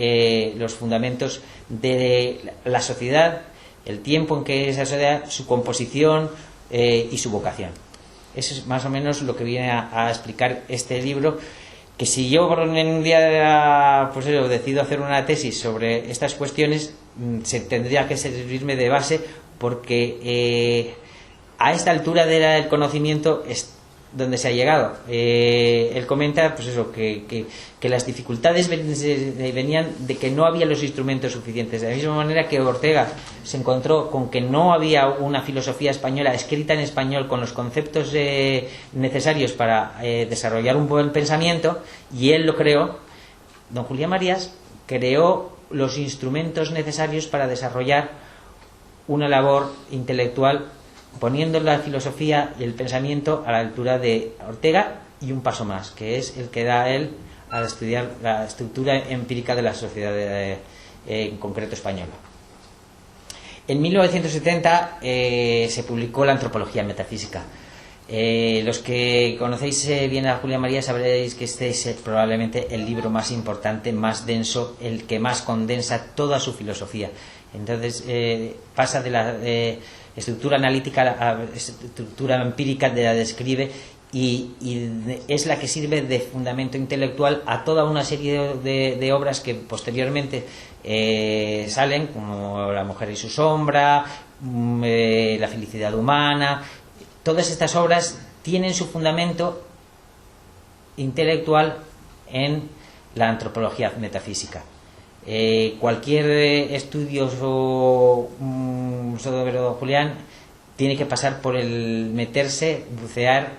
los fundamentos de la sociedad, el tiempo en que esa sociedad, su composición y su vocación. Eso es más o menos lo que viene a explicar este libro, que si yo en un día pues eso, decido hacer una tesis sobre estas cuestiones, se tendría que servirme de base, porque a esta altura del conocimiento es donde se ha llegado. Él comenta pues eso, que las dificultades venían de que no había los instrumentos suficientes, de la misma manera que Ortega se encontró con que no había una filosofía española escrita en español con los conceptos necesarios para desarrollar un buen pensamiento, y él lo creó. Don Julián Marías creó los instrumentos necesarios para desarrollar una labor intelectual, poniendo la filosofía y el pensamiento a la altura de Ortega, y un paso más, que es el que da él al estudiar la estructura empírica de la sociedad en concreto española. En 1970 se publicó la Antropología Metafísica. Los que conocéis bien a Julián Marías sabréis que este es probablemente el libro más importante, más denso, el que más condensa toda su filosofía. Entonces pasa de la estructura analítica a la estructura empírica, de la describe, y es la que sirve de fundamento intelectual a toda una serie de obras que posteriormente salen, como La mujer y su sombra, La felicidad humana. Todas estas obras tienen su fundamento intelectual en la antropología metafísica. Cualquier estudio sobre Julián tiene que pasar por el meterse, bucear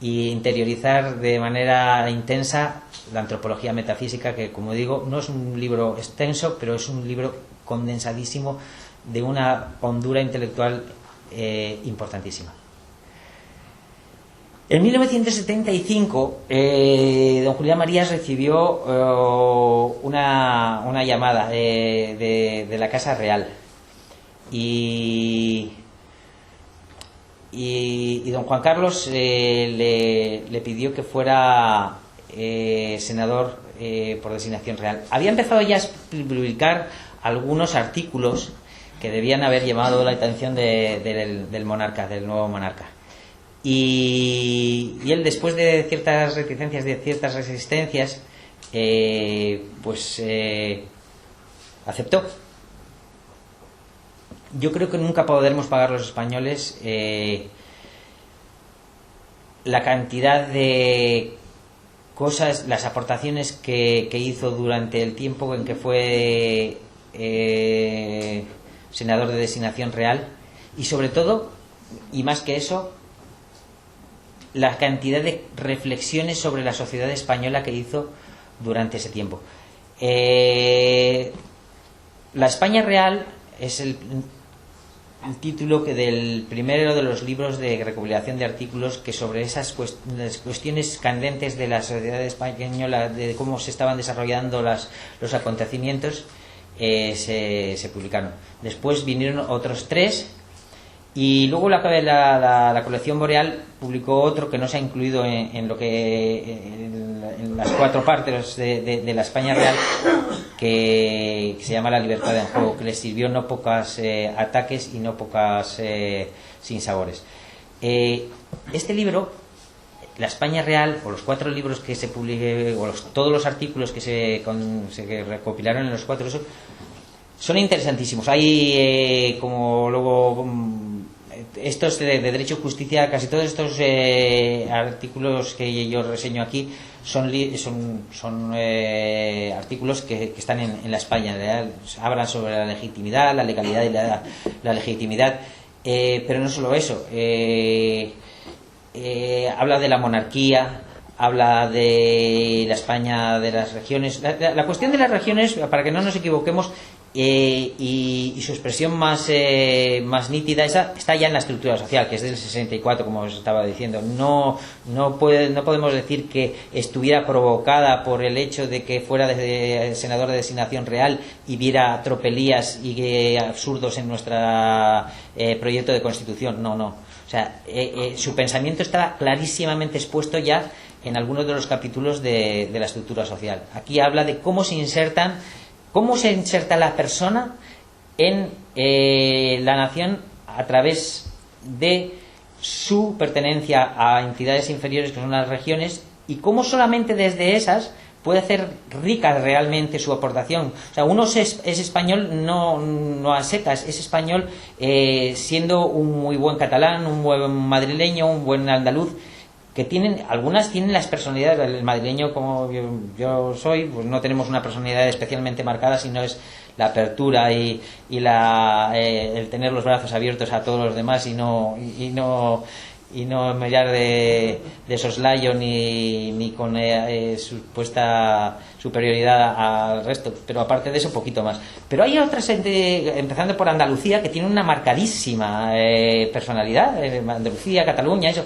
e interiorizar de manera intensa la antropología metafísica, que, como digo, no es un libro extenso, pero es un libro condensadísimo, de una hondura intelectual importantísima. En 1975 don Julián Marías recibió una llamada de la Casa Real, y don Juan Carlos le pidió que fuera senador por designación real. Había empezado ya a publicar algunos artículos que debían haber llamado la atención del monarca, del nuevo monarca. Y él, después de ciertas reticencias, de ciertas resistencias, aceptó. Yo creo que nunca podremos pagar los españoles la cantidad de cosas, las aportaciones que hizo durante el tiempo en que fue senador de designación real, y sobre todo, y más que eso, la cantidad de reflexiones sobre la sociedad española que hizo durante ese tiempo. La España Real es el título del primero de los libros de recopilación de artículos que sobre esas cuestiones candentes de la sociedad española, de cómo se estaban desarrollando los acontecimientos, se publicaron. Después vinieron otros 3, y luego la colección Boreal publicó otro que no se ha incluido en las 4 partes de la España Real, que se llama La libertad en juego, que les sirvió no pocas ataques y no pocas sinsabores. Este libro, La España Real, o los 4 libros que se publicaron, o todos los artículos que se recopilaron en los 4, son interesantísimos. Hay como luego estos de Derecho y Justicia, casi todos estos artículos que yo reseño aquí son artículos que están en la España Real. Hablan sobre la legitimidad, la legalidad y la legitimidad, pero no solo eso. Habla de la monarquía, habla de la España de las regiones. La cuestión de las regiones, para que no nos equivoquemos, y su expresión más nítida está ya en la estructura social, que es del 64, como os estaba diciendo. No podemos decir que estuviera provocada por el hecho de que fuera senador de designación real y viera tropelías y absurdos en nuestro proyecto de constitución. No. O sea, su pensamiento está clarísimamente expuesto ya en algunos de los capítulos de la estructura social. Aquí habla de cómo se inserta la persona en la nación a través de su pertenencia a entidades inferiores, que son las regiones, y cómo solamente desde esas puede hacer rica realmente su aportación. O sea, uno es español no a secas, es español siendo un muy buen catalán, un buen madrileño, un buen andaluz, que algunas tienen las personalidades. El madrileño, como yo soy, pues no tenemos una personalidad especialmente marcada, sino es la apertura y el tener los brazos abiertos a todos los demás y no mirar de soslayo ni con supuesta superioridad al resto, pero aparte de eso poquito más. Pero hay otras, empezando por Andalucía, que tiene una marcadísima personalidad. Andalucía, Cataluña, eso.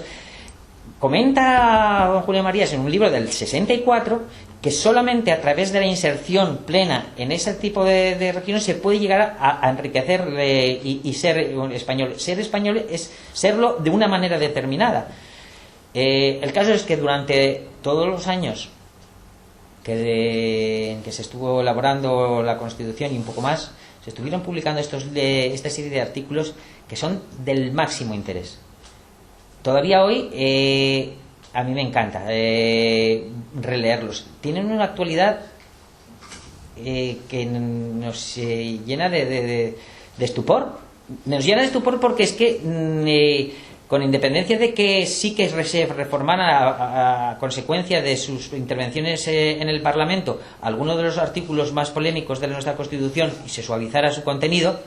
Comenta don Julián Marías en un libro del 64 que solamente a través de la inserción plena en ese tipo de regiones se puede llegar a enriquecer y ser español. Ser español es serlo de una manera determinada. El caso es que durante todos los años en que se estuvo elaborando la Constitución y un poco más, se estuvieron publicando esta serie de artículos que son del máximo interés. Todavía hoy a mí me encanta releerlos. Tienen una actualidad que nos llena de estupor. Nos llena de estupor porque es que con independencia de que sí que se reformara a consecuencia de sus intervenciones en el Parlamento algunos de los artículos más polémicos de nuestra Constitución y se suavizara su contenido,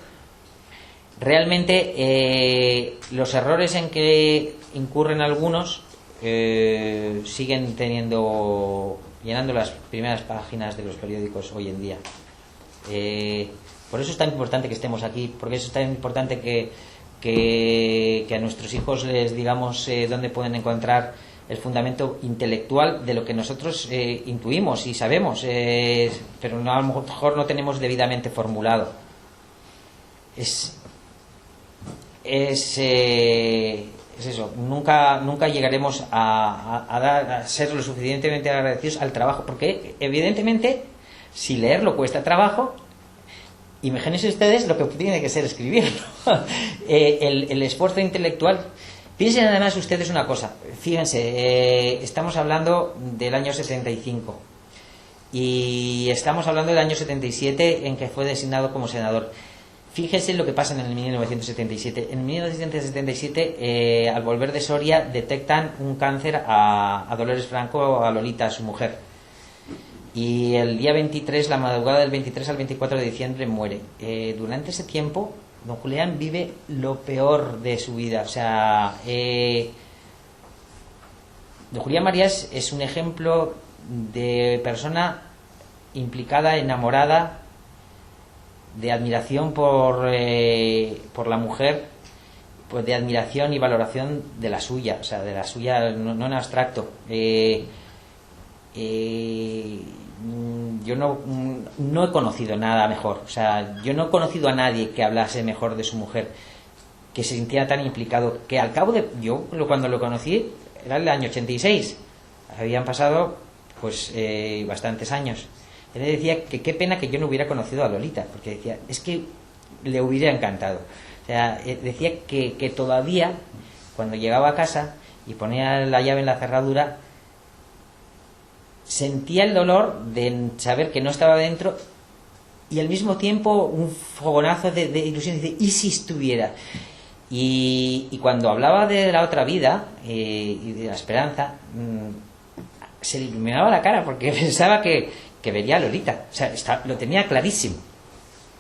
realmente los errores en que incurren algunos siguen llenando las primeras páginas de los periódicos hoy en día. Por eso es tan importante que estemos aquí, porque eso es tan importante que a nuestros hijos les digamos dónde pueden encontrar el fundamento intelectual de lo que nosotros intuimos y sabemos, pero a lo mejor no tenemos debidamente formulado. Es eso, nunca llegaremos a ser lo suficientemente agradecidos al trabajo, porque evidentemente si leerlo cuesta trabajo, imagínense ustedes lo que tiene que ser escribirlo. El esfuerzo intelectual. Piensen además ustedes una cosa, fíjense, estamos hablando del año 75 y estamos hablando del año 77 en que fue designado como senador. Fíjense lo que pasa en el 1977. En 1977, al volver de Soria, detectan un cáncer a Dolores Franco, a Lolita, a su mujer. Y el día 23, la madrugada del 23 al 24 de diciembre, muere. Durante ese tiempo, don Julián vive lo peor de su vida. O sea, don Julián Marías es un ejemplo de persona implicada, enamorada, de admiración por la mujer, pues de admiración y valoración de la suya, o sea, de la suya no en abstracto. Yo no he conocido nada mejor, o sea, yo no he conocido a nadie que hablase mejor de su mujer, que se sintiera tan implicado, que al cabo de... Yo cuando lo conocí era el año 86, habían pasado pues bastantes años. Él decía que qué pena que yo no hubiera conocido a Lolita, porque decía, es que le hubiera encantado. O sea, decía que todavía, cuando llegaba a casa y ponía la llave en la cerradura, sentía el dolor de saber que no estaba dentro y al mismo tiempo un fogonazo de ilusión. Dice, ¿y si estuviera? Y cuando hablaba de la otra vida y de la esperanza, se le iluminaba la cara porque pensaba que vería a Lolita, o sea, lo tenía clarísimo.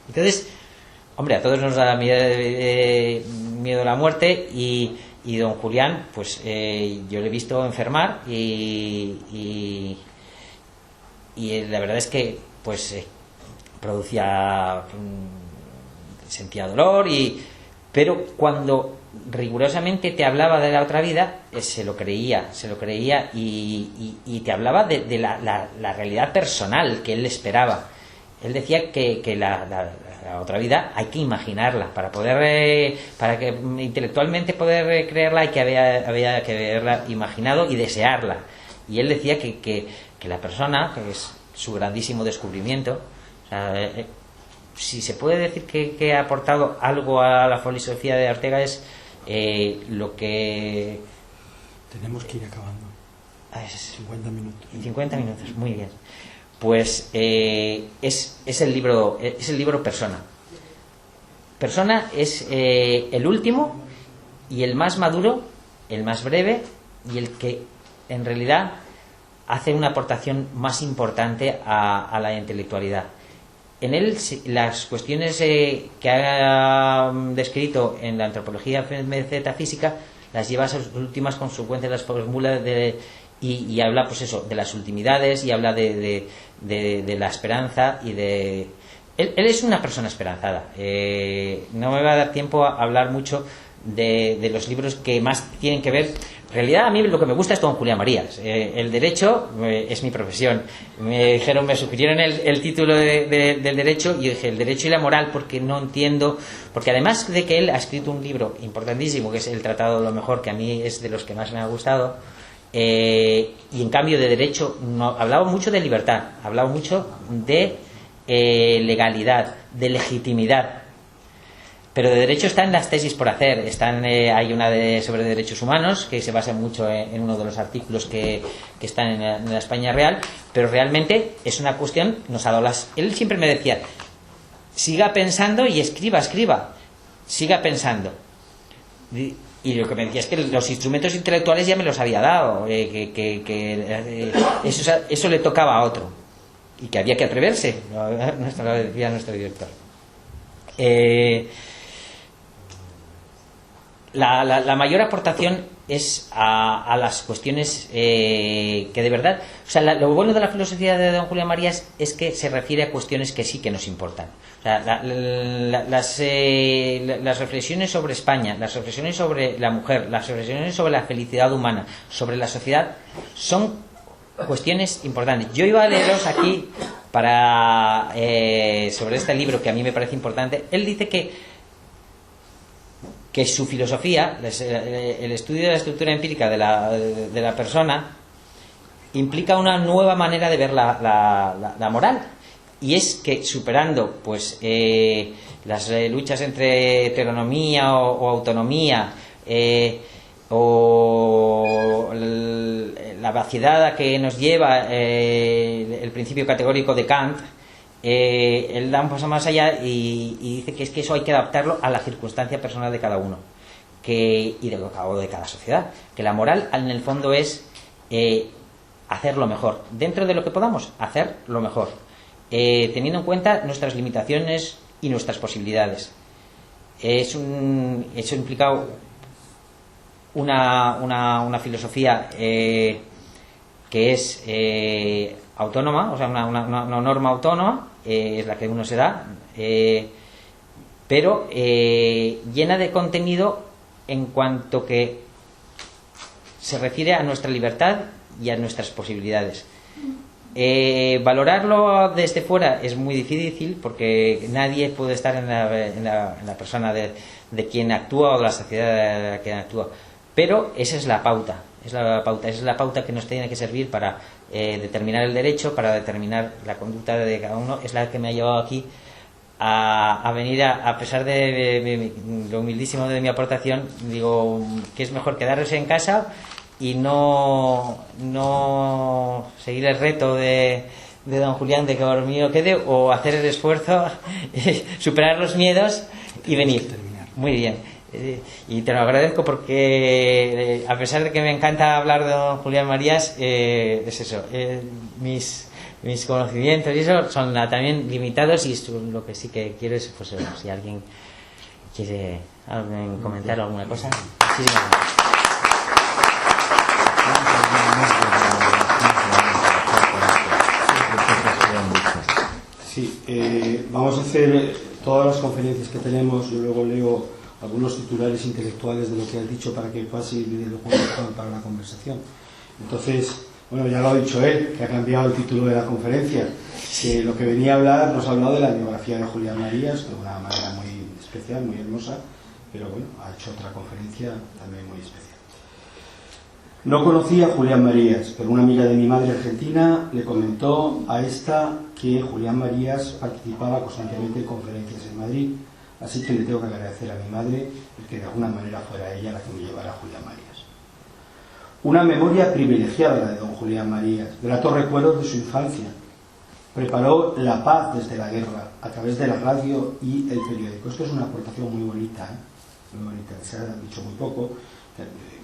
Entonces, hombre, a todos nos da miedo la muerte y don Julián, pues yo le he visto enfermar y la verdad es que pues sentía dolor, pero cuando rigurosamente te hablaba de la otra vida, se lo creía y te hablaba de la realidad personal que él esperaba. Él decía que la otra vida hay que imaginarla para que intelectualmente poder creerla, había que haberla imaginado y desearla. Y él decía que la persona, que es su grandísimo descubrimiento, o sea, si se puede decir que ha aportado algo a la filosofía de Ortega, es lo que... Tenemos que ir acabando. 50 minutos. 50 minutos, muy bien. Pues es el libro Persona. Persona es el último y el más maduro, el más breve y el que en realidad hace una aportación más importante a la intelectualidad. En él las cuestiones que ha descrito en la antropología metafísica las lleva a sus últimas consecuencias, las formula y habla pues eso, de las ultimidades, y habla de la esperanza y de... Él es una persona esperanzada. No me va a dar tiempo a hablar mucho de los libros que más tienen que ver. En realidad a mí lo que me gusta es don Julián Marías. El derecho es mi profesión. Me sugirieron el título del derecho, y yo dije el derecho y la moral, porque no entiendo, porque además de que él ha escrito un libro importantísimo que es el Tratado de lo Mejor, que a mí es de los que más me ha gustado, y en cambio de derecho no hablaba mucho de libertad, hablaba mucho de legalidad, de legitimidad. Pero de derecho están las tesis por hacer. Hay una sobre derechos humanos que se basa mucho en uno de los artículos que están en la España Real, pero realmente es una cuestión, nos ha dado él siempre me decía, siga pensando y escriba, siga pensando. Y lo que me decía es que los instrumentos intelectuales ya me los había dado, eso le tocaba a otro y que había que atreverse, lo decía nuestro director. La mayor aportación es a las cuestiones que de verdad, o sea, lo bueno de la filosofía de don Julián Marías es que se refiere a cuestiones que sí que nos importan. O sea, las reflexiones sobre España, las reflexiones sobre la mujer, las reflexiones sobre la felicidad humana, sobre la sociedad, son cuestiones importantes. Yo iba a leeros aquí sobre este libro que a mí me parece importante. Él dice que su filosofía, el estudio de la estructura empírica de la persona, implica una nueva manera de ver la moral, y es que superando pues las luchas entre heteronomía o autonomía, o la vaciedad a que nos lleva el principio categórico de Kant, él da un paso más allá y dice que es que eso hay que adaptarlo a la circunstancia personal de cada uno y de cada sociedad, que la moral en el fondo es hacer lo mejor, dentro de lo que podamos, hacer lo mejor, teniendo en cuenta nuestras limitaciones y nuestras posibilidades. Eso implica una filosofía que es autónoma, o sea, una norma autónoma, es la que uno se da, pero llena de contenido en cuanto que se refiere a nuestra libertad y a nuestras posibilidades. Valorarlo desde fuera es muy difícil, porque nadie puede estar en la persona de quien actúa o de la sociedad de quien actúa, pero esa es la pauta. Esa es la pauta que nos tiene que servir para determinar el derecho, para determinar la conducta de cada uno. Es la que me ha llevado aquí a venir, a pesar de lo humildísimo de mi aportación. Digo que es mejor quedarse en casa y no seguir el reto de don Julián de que por mí quede, o hacer el esfuerzo, superar los miedos y venir. Muy bien. Y te lo agradezco, porque a pesar de que me encanta hablar de don Julián Marías, es eso, mis conocimientos y eso son también limitados, y lo que sí que quiero es, pues, si alguien quiere comentar alguna cosa. Muchísimas gracias. Sí, vamos a hacer todas las conferencias que tenemos. Yo luego leo algunos titulares intelectuales de lo que has dicho para que pueda seguir el juego para la conversación. Entonces, bueno, ya lo ha dicho él, que ha cambiado el título de la conferencia, que lo que venía a hablar, nos ha hablado de la biografía de Julián Marías, de una manera muy especial, muy hermosa, pero bueno, ha hecho otra conferencia también muy especial. No conocía a Julián Marías, pero una amiga de mi madre argentina le comentó a esta que Julián Marías participaba constantemente en conferencias en Madrid, así que le tengo que agradecer a mi madre el que de alguna manera fuera ella la que me llevara a Julián Marías. Una memoria privilegiada la de don Julián Marías, gratos recuerdos de su infancia. Preparó la paz desde la guerra a través de la radio y el periódico. Esto es una aportación muy bonita, muy bonita, se ha dicho muy poco,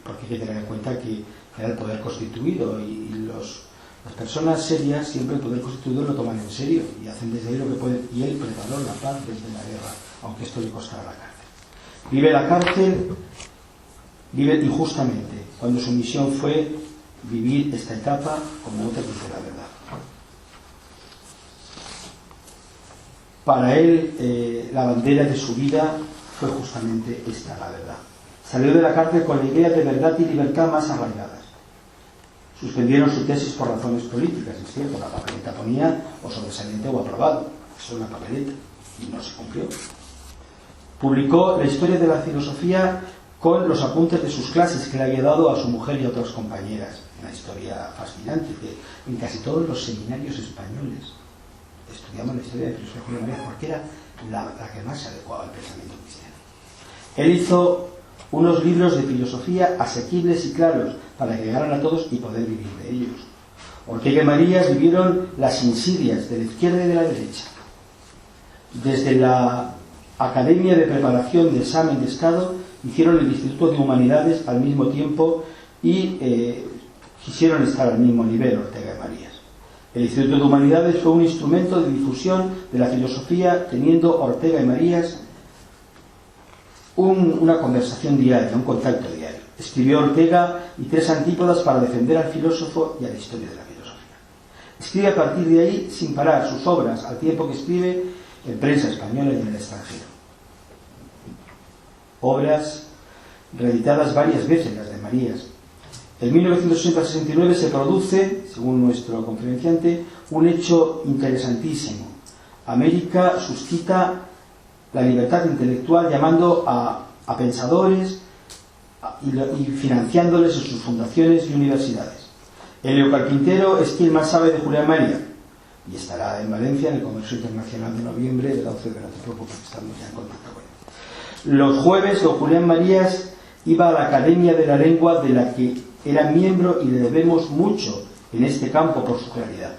porque hay que tener en cuenta que era el poder constituido y las personas serias siempre el poder constituido lo toman en serio y hacen desde ahí lo que pueden, y él preparó la paz desde la guerra, aunque esto le costara la cárcel. Vive la cárcel, vive injustamente, cuando su misión fue vivir esta etapa como no te dice la verdad. Para él, la bandera de su vida fue justamente esta, la verdad. Salió de la cárcel con la idea de verdad y libertad más arraigadas. Suspendieron su tesis por razones políticas, es cierto, la papeleta ponía o sobresaliente o aprobado. Eso es una papeleta y no se cumplió. Publicó la historia de la filosofía con los apuntes de sus clases que le había dado a su mujer y a otras compañeras. Una historia fascinante que en casi todos los seminarios españoles estudiamos la historia de la filosofía María porque era la que más se adecuaba al pensamiento cristiano. Él hizo unos libros de filosofía asequibles y claros para que llegaran a todos y poder vivir de ellos. Ortega y Marías vivieron las insidias de la izquierda y de la derecha. Desde la Academia de Preparación de Examen de Estado hicieron el Instituto de Humanidades al mismo tiempo y quisieron estar al mismo nivel Ortega y Marías. El Instituto de Humanidades fue un instrumento de difusión de la filosofía, teniendo Ortega y Marías una conversación diaria, un contacto diario. Escribió Ortega y 3 antípodas para defender al filósofo y a la historia de la filosofía. Escribe a partir de ahí sin parar sus obras, al tiempo que escribe en prensa española y en el extranjero. Obras reeditadas varias veces, las de Marías. En 1960-69 se produce, según nuestro conferenciante, un hecho interesantísimo. América suscita la libertad intelectual llamando a pensadores y financiándoles en sus fundaciones y universidades. Elio Carpintero es quien más sabe de Julián Marías y estará en Valencia en el Congreso Internacional de noviembre de la OCDE, porque estamos ya en contacto con él. Los jueves, don Julián Marías iba a la Academia de la Lengua, de la que era miembro, y le debemos mucho en este campo por su claridad.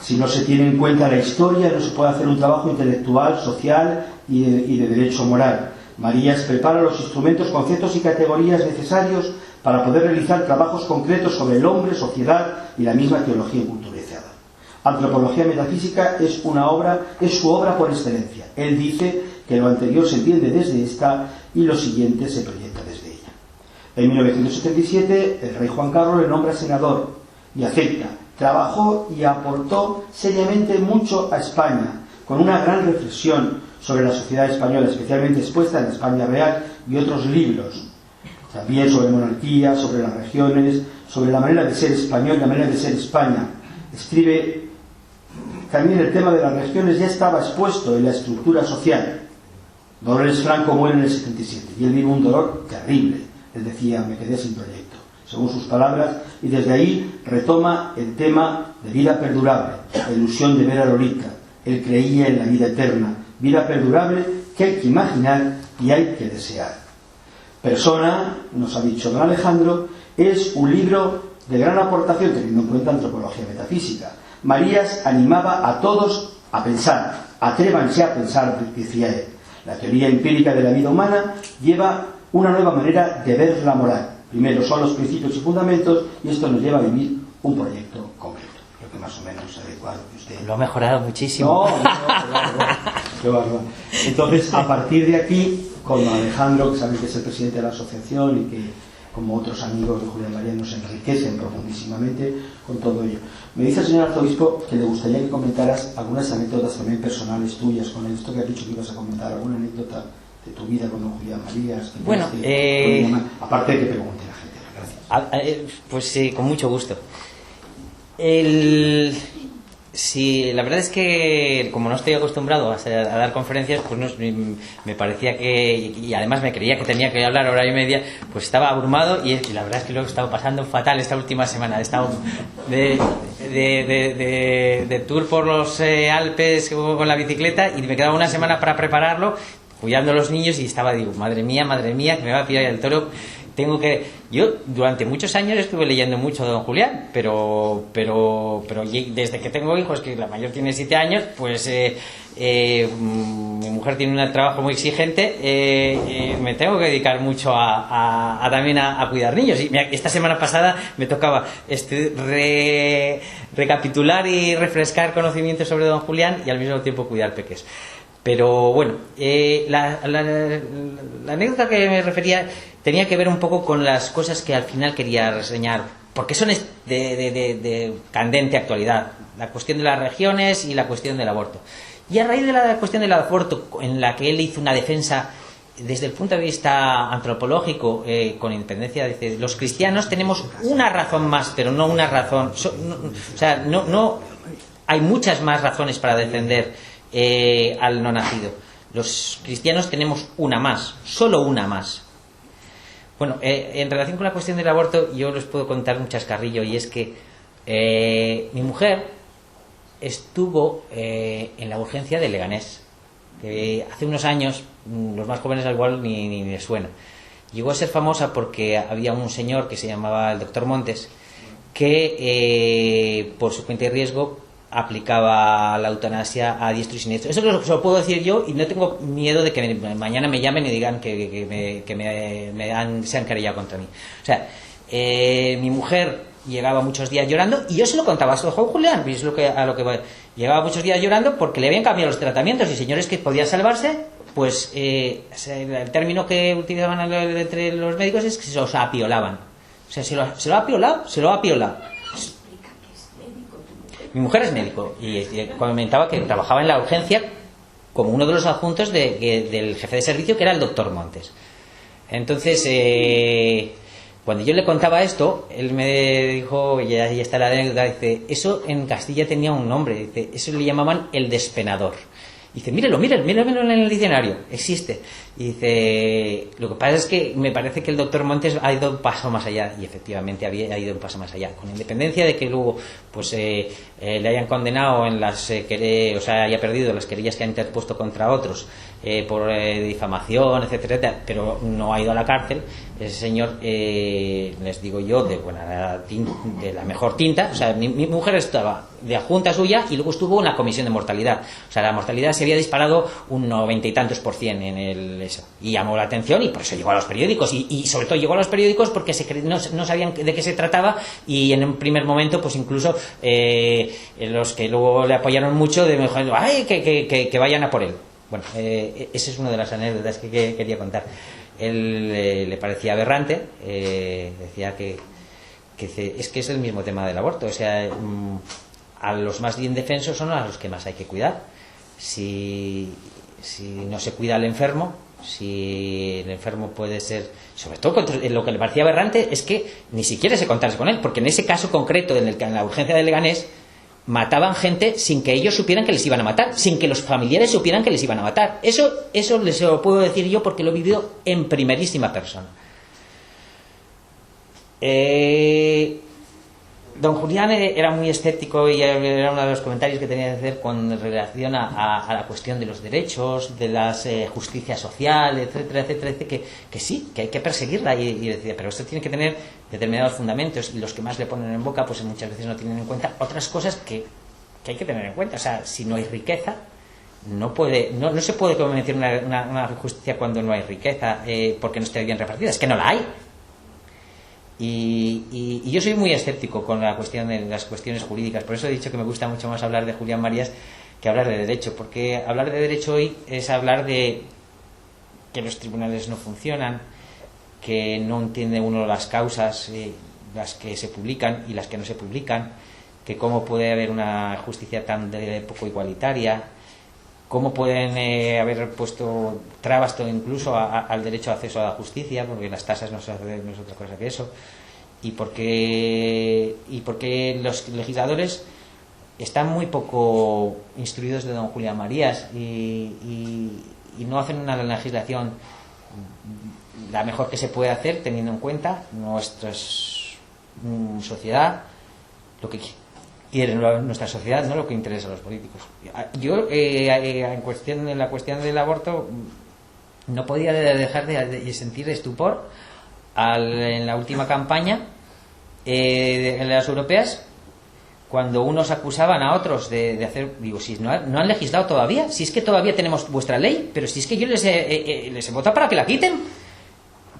Si no se tiene en cuenta la historia, no se puede hacer un trabajo intelectual, social y de derecho moral. Marías prepara los instrumentos, conceptos y categorías necesarios para poder realizar trabajos concretos sobre el hombre, sociedad y la misma teología culturizada. Antropología metafísica es su obra por excelencia. Él dice que lo anterior se entiende desde esta y lo siguiente se proyecta desde ella. En 1977 el rey Juan Carlos le nombra senador y acepta. Trabajó y aportó seriamente mucho a España, con una gran reflexión sobre la sociedad española, especialmente expuesta en España Real, y otros libros, también sobre monarquía, sobre las regiones, sobre la manera de ser español, la manera de ser España. Escribe también el tema de las regiones, ya estaba expuesto en la estructura social. Dolores Franco muere en el 77 y él vive un dolor terrible. Él decía, me quedé sin proyecto, según sus palabras, y desde ahí retoma el tema de vida perdurable, la ilusión de ver a Lolita. Él creía en la vida eterna, vida perdurable que hay que imaginar y hay que desear. Persona, nos ha dicho don Alejandro, es un libro de gran aportación teniendo en cuenta antropología metafísica. Marías animaba a todos a pensar, atrévanse a pensar, decía él. La teoría empírica de la vida humana lleva una nueva manera de ver la moral. Primero son los principios y fundamentos, y esto nos lleva a vivir un proyecto concreto. Creo que más o menos adecuado que usted. Lo ha mejorado muchísimo. No. Entonces, a partir de aquí, con Alejandro, que saben que es el presidente de la asociación y que como otros amigos de Julián Marías, nos enriquecen profundísimamente con todo ello. Me dice el señor arzobispo que le gustaría que comentaras algunas anécdotas también personales tuyas con esto que has dicho que ibas a comentar, alguna anécdota de tu vida con don Julián Marías. Bueno, aparte de que pregunte la gente. Gracias. Pues sí, con mucho gusto. Sí, la verdad es que como no estoy acostumbrado a dar conferencias, pues me parecía que, y además me creía que tenía que hablar hora y media, pues estaba abrumado y la verdad es que lo he estado pasando fatal esta última semana. He estado de tour por los Alpes con la bicicleta y me quedaba una semana para prepararlo, cuidando a los niños, y digo, madre mía, que me va a pillar el toro. Yo durante muchos años estuve leyendo mucho de don Julián, pero desde que tengo hijos, que la mayor tiene 7 años, pues mi mujer tiene un trabajo muy exigente, me tengo que dedicar mucho también a cuidar niños. Y esta semana pasada me tocaba recapitular y refrescar conocimientos sobre don Julián y al mismo tiempo cuidar peques. Pero bueno, la anécdota que me refería tenía que ver un poco con las cosas que al final quería reseñar, porque son de candente actualidad, la cuestión de las regiones y la cuestión del aborto. Y a raíz de la cuestión del aborto, en la que él hizo una defensa desde el punto de vista antropológico, con independencia, dice, los cristianos tenemos una razón más, pero no una razón, no hay muchas más razones para defender al no nacido. Los cristianos tenemos una más, solo una más. Bueno, en relación con la cuestión del aborto, yo les puedo contar un chascarrillo, y es que mi mujer estuvo en la urgencia de Leganés, que hace unos años, los más jóvenes al igual ni les suena. Llegó a ser famosa porque había un señor que se llamaba el doctor Montes, que por su cuenta y riesgo aplicaba la eutanasia a diestro y siniestro. Eso se lo puedo decir yo, y no tengo miedo de que mañana me llamen y digan que se han querellado contra mí. O sea, mi mujer llegaba muchos días llorando, y yo se lo contaba a Julián, y es a lo que voy. Llegaba muchos días llorando porque le habían cambiado los tratamientos, y señores que podían salvarse, pues el término que utilizaban entre los médicos es que se los apiolaban. O sea, se lo ha apiolado. Mi mujer es médico y comentaba que trabajaba en la urgencia como uno de los adjuntos del jefe de servicio, que era el doctor Montes. Entonces, cuando yo le contaba esto, él me dijo, y ahí está la anécdota, dice, eso en Castilla tenía un nombre, dice, eso le llamaban el despenador. Dice, mírelo en el diccionario, existe. Y dice, lo que pasa es que me parece que el doctor Montes ha ido un paso más allá, y efectivamente ha ido un paso más allá, con independencia de que luego pues le hayan condenado en haya perdido las querellas que ha interpuesto contra otros por difamación, etcétera, pero no ha ido a la cárcel. Ese señor, les digo yo, de la mejor tinta. O sea, mi mujer estaba de adjunta suya, y luego estuvo en la comisión de mortalidad. O sea, la mortalidad se había disparado un 90 y tantos % en eso, y llamó la atención, y por eso llegó a los periódicos, y sobre todo llegó a los periódicos porque no sabían de qué se trataba, y en un primer momento pues incluso los que luego le apoyaron mucho de mejor, ¡ay, que vayan a por él! Bueno, esa es una de las anécdotas que quería contar. Él le parecía aberrante, decía que es que es el mismo tema del aborto. O sea, a los más indefensos son a los que más hay que cuidar. Si no se cuida al enfermo, si el enfermo puede ser, sobre todo lo que le parecía aberrante es que ni siquiera se contase con él, porque en ese caso concreto en la urgencia de Leganés mataban gente sin que ellos supieran que les iban a matar, sin que los familiares supieran que les iban a matar. Eso les lo puedo decir yo porque lo he vivido en primerísima persona. Don Julián era muy escéptico, y era uno de los comentarios que tenía que hacer con relación a la cuestión de los derechos, de la justicia social, etcétera, que sí, que hay que perseguirla, y decía, pero esto tiene que tener determinados fundamentos, y los que más le ponen en boca pues muchas veces no tienen en cuenta otras cosas que hay que tener en cuenta. O sea, si no hay riqueza, no se puede cometer una justicia cuando no hay riqueza, porque no esté bien repartida, es que no la hay. Y yo soy muy escéptico con la cuestión de las cuestiones jurídicas. Por eso he dicho que me gusta mucho más hablar de Julián Marías que hablar de derecho, porque hablar de derecho hoy es hablar de que los tribunales no funcionan, que no entiende uno las causas, las que se publican y las que no se publican, que cómo puede haber una justicia tan poco igualitaria, cómo pueden haber puesto trabas incluso al derecho de acceso a la justicia, porque las tasas no es otra cosa que eso, y porque los legisladores están muy poco instruidos de don Julián Marías y no hacen una legislación la mejor que se puede hacer, teniendo en cuenta nuestra sociedad, lo que quiere nuestra sociedad, no lo que interesa a los políticos. Yo, en la cuestión del aborto, no podía dejar de sentir estupor en la última campaña en las europeas, cuando unos acusaban a otros de hacer, digo, si no han legislado todavía, si es que todavía tenemos vuestra ley, pero si es que yo les he votado para que la quiten,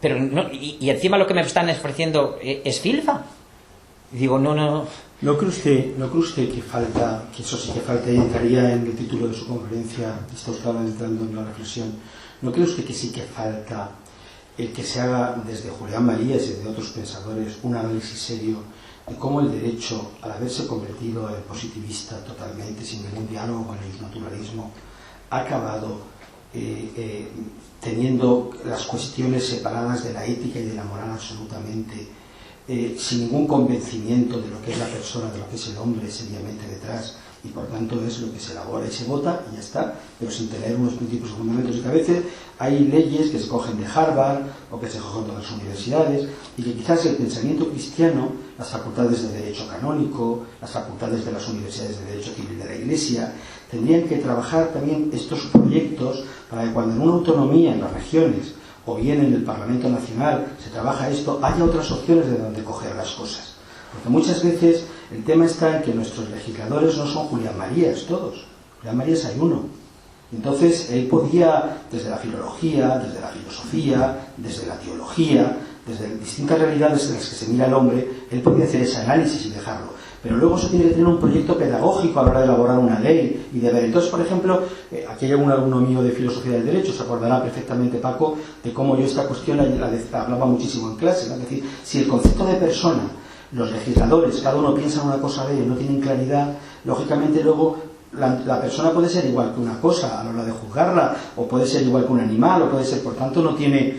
pero no, y encima lo que me están ofreciendo es filfa. Digo, no. ¿No cree usted que falta, que eso sí que falta y entraría en el título de su conferencia, está usted entrando en la reflexión, ¿no cree usted que sí que falta el que se haga desde Julián Marías y desde otros pensadores un análisis serio de cómo el derecho, al haberse convertido en positivista totalmente, sin ningún diálogo con el naturalismo, ha acabado teniendo las cuestiones separadas de la ética y de la moral absolutamente, sin ningún convencimiento de lo que es la persona, de lo que es el hombre seriamente detrás, y por tanto es lo que se elabora y se vota y ya está, pero sin tener unos principios y fundamentos, y que a veces hay leyes que se cogen de Harvard o que se cogen de las universidades, y que quizás el pensamiento cristiano, las facultades de derecho canónico, las facultades de las universidades de derecho civil de la Iglesia, tendrían que trabajar también estos proyectos para que cuando en una autonomía, en las regiones o bien en el Parlamento Nacional se trabaja esto, haya otras opciones de donde coger las cosas. Porque muchas veces el tema está en que nuestros legisladores no son Julián Marías todos. Julián Marías hay uno. Entonces él podía, desde la filología, desde la filosofía, desde la teología, desde distintas realidades en las que se mira el hombre, él podía hacer ese análisis y dejarlo. Pero luego eso tiene que tener un proyecto pedagógico a la hora de elaborar una ley y de ver. Entonces, por ejemplo, aquí hay algún alumno mío de Filosofía del Derecho, se acordará perfectamente, Paco, de cómo yo esta cuestión la hablaba muchísimo en clase, ¿no? Es decir, si el concepto de persona, los legisladores, cada uno piensa una cosa de ello y no tienen claridad, lógicamente luego la persona puede ser igual que una cosa a la hora de juzgarla, o puede ser igual que un animal, o puede ser, por tanto, no tiene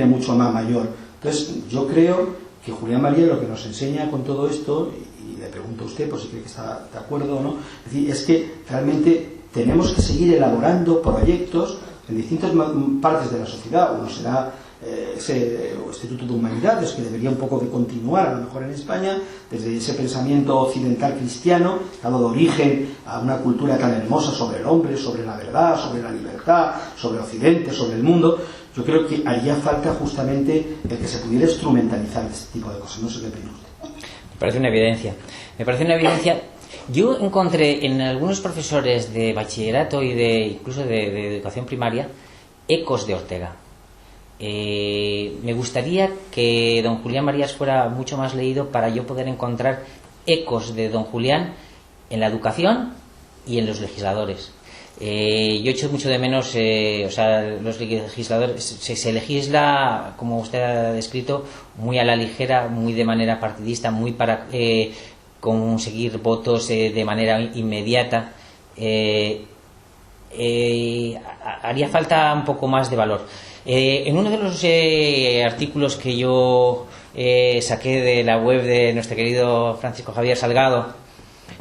mucho más mayor. Entonces, yo creo que Julián Marías lo que nos enseña con todo esto, y le pregunto a usted por si cree que está de acuerdo o no, es que realmente tenemos que seguir elaborando proyectos en distintas partes de la sociedad. Uno será ese Instituto de Humanidades, que debería un poco de continuar, a lo mejor en España, desde ese pensamiento occidental cristiano, que ha dado origen a una cultura tan hermosa sobre el hombre, sobre la verdad, sobre la libertad, sobre Occidente, sobre el mundo. Yo creo que haría falta justamente el que se pudiera instrumentalizar este tipo de cosas. No sé qué opina usted. Me parece una evidencia. Yo encontré en algunos profesores de bachillerato y incluso de educación primaria ecos de Ortega. Me gustaría que don Julián Marías fuera mucho más leído para yo poder encontrar ecos de don Julián en la educación y en los legisladores. Yo echo mucho de menos, los legisladores, se legisla, como usted ha descrito, muy a la ligera, muy de manera partidista, muy para conseguir votos de manera inmediata. Haría falta un poco más de valor. En uno de los artículos que yo saqué de la web de nuestro querido Francisco Javier Salgado,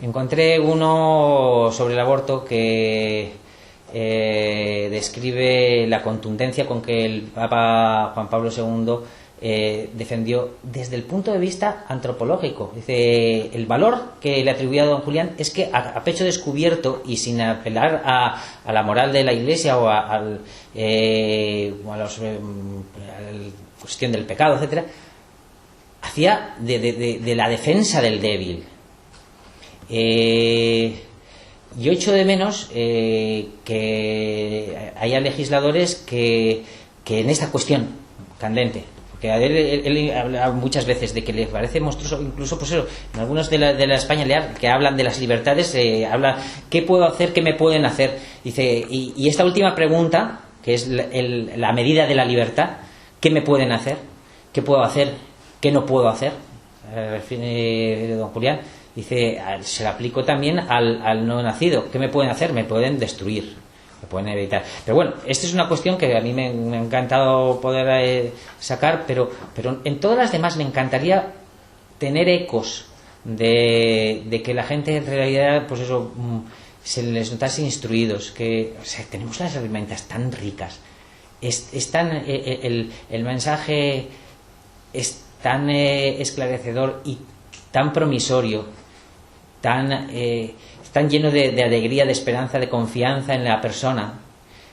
encontré uno sobre el aborto que describe la contundencia con que el Papa Juan Pablo II defendió desde el punto de vista antropológico. Dice, el valor que le atribuía a don Julián es que a pecho descubierto y sin apelar a la moral de la Iglesia o a la cuestión del pecado, etcétera, hacía de la defensa del débil. Yo echo de menos que haya legisladores que en esta cuestión candente, porque él habla muchas veces de que le parece monstruoso, incluso pues eso, en algunos de la España que hablan de las libertades, habla ¿qué puedo hacer? ¿Qué me pueden hacer? Dice, y esta última pregunta, que es la medida de la libertad, ¿qué me pueden hacer? ¿qué puedo hacer? ¿Qué no puedo hacer? Refiere don Julián. Dice, se lo aplico también al no nacido. ¿Qué me pueden hacer? Me pueden destruir, me pueden evitar. Pero bueno, esta es una cuestión que a mí me ha encantado poder sacar, pero en todas las demás me encantaría tener ecos de que la gente en realidad, pues eso, se les notase instruidos, que o sea, tenemos las herramientas tan ricas, es tan el mensaje es tan esclarecedor y tan promisorio, tan lleno de alegría, de esperanza, de confianza en la persona,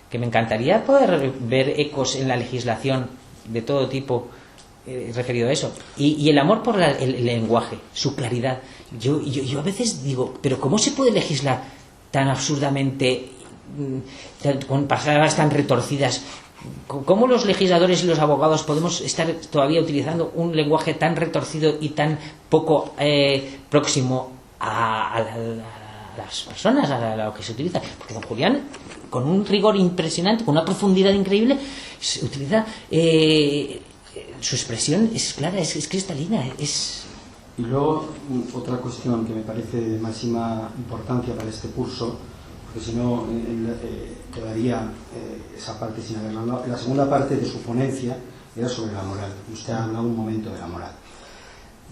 que me encantaría poder ver ecos en la legislación de todo tipo referido a eso. Y el amor por el lenguaje, su claridad. Yo a veces digo, pero ¿cómo se puede legislar tan absurdamente, con palabras tan retorcidas? ¿Cómo los legisladores y los abogados podemos estar todavía utilizando un lenguaje tan retorcido y tan poco próximo a las personas, a lo que se utiliza? Porque don Julián, con un rigor impresionante, con una profundidad increíble, utiliza su expresión es clara, es cristalina, Y luego otra cuestión que me parece de máxima importancia para este curso, porque si no quedaría esa parte sin haberla hablado. La segunda parte de su ponencia era sobre la moral. Usted ha hablado un momento de la moral.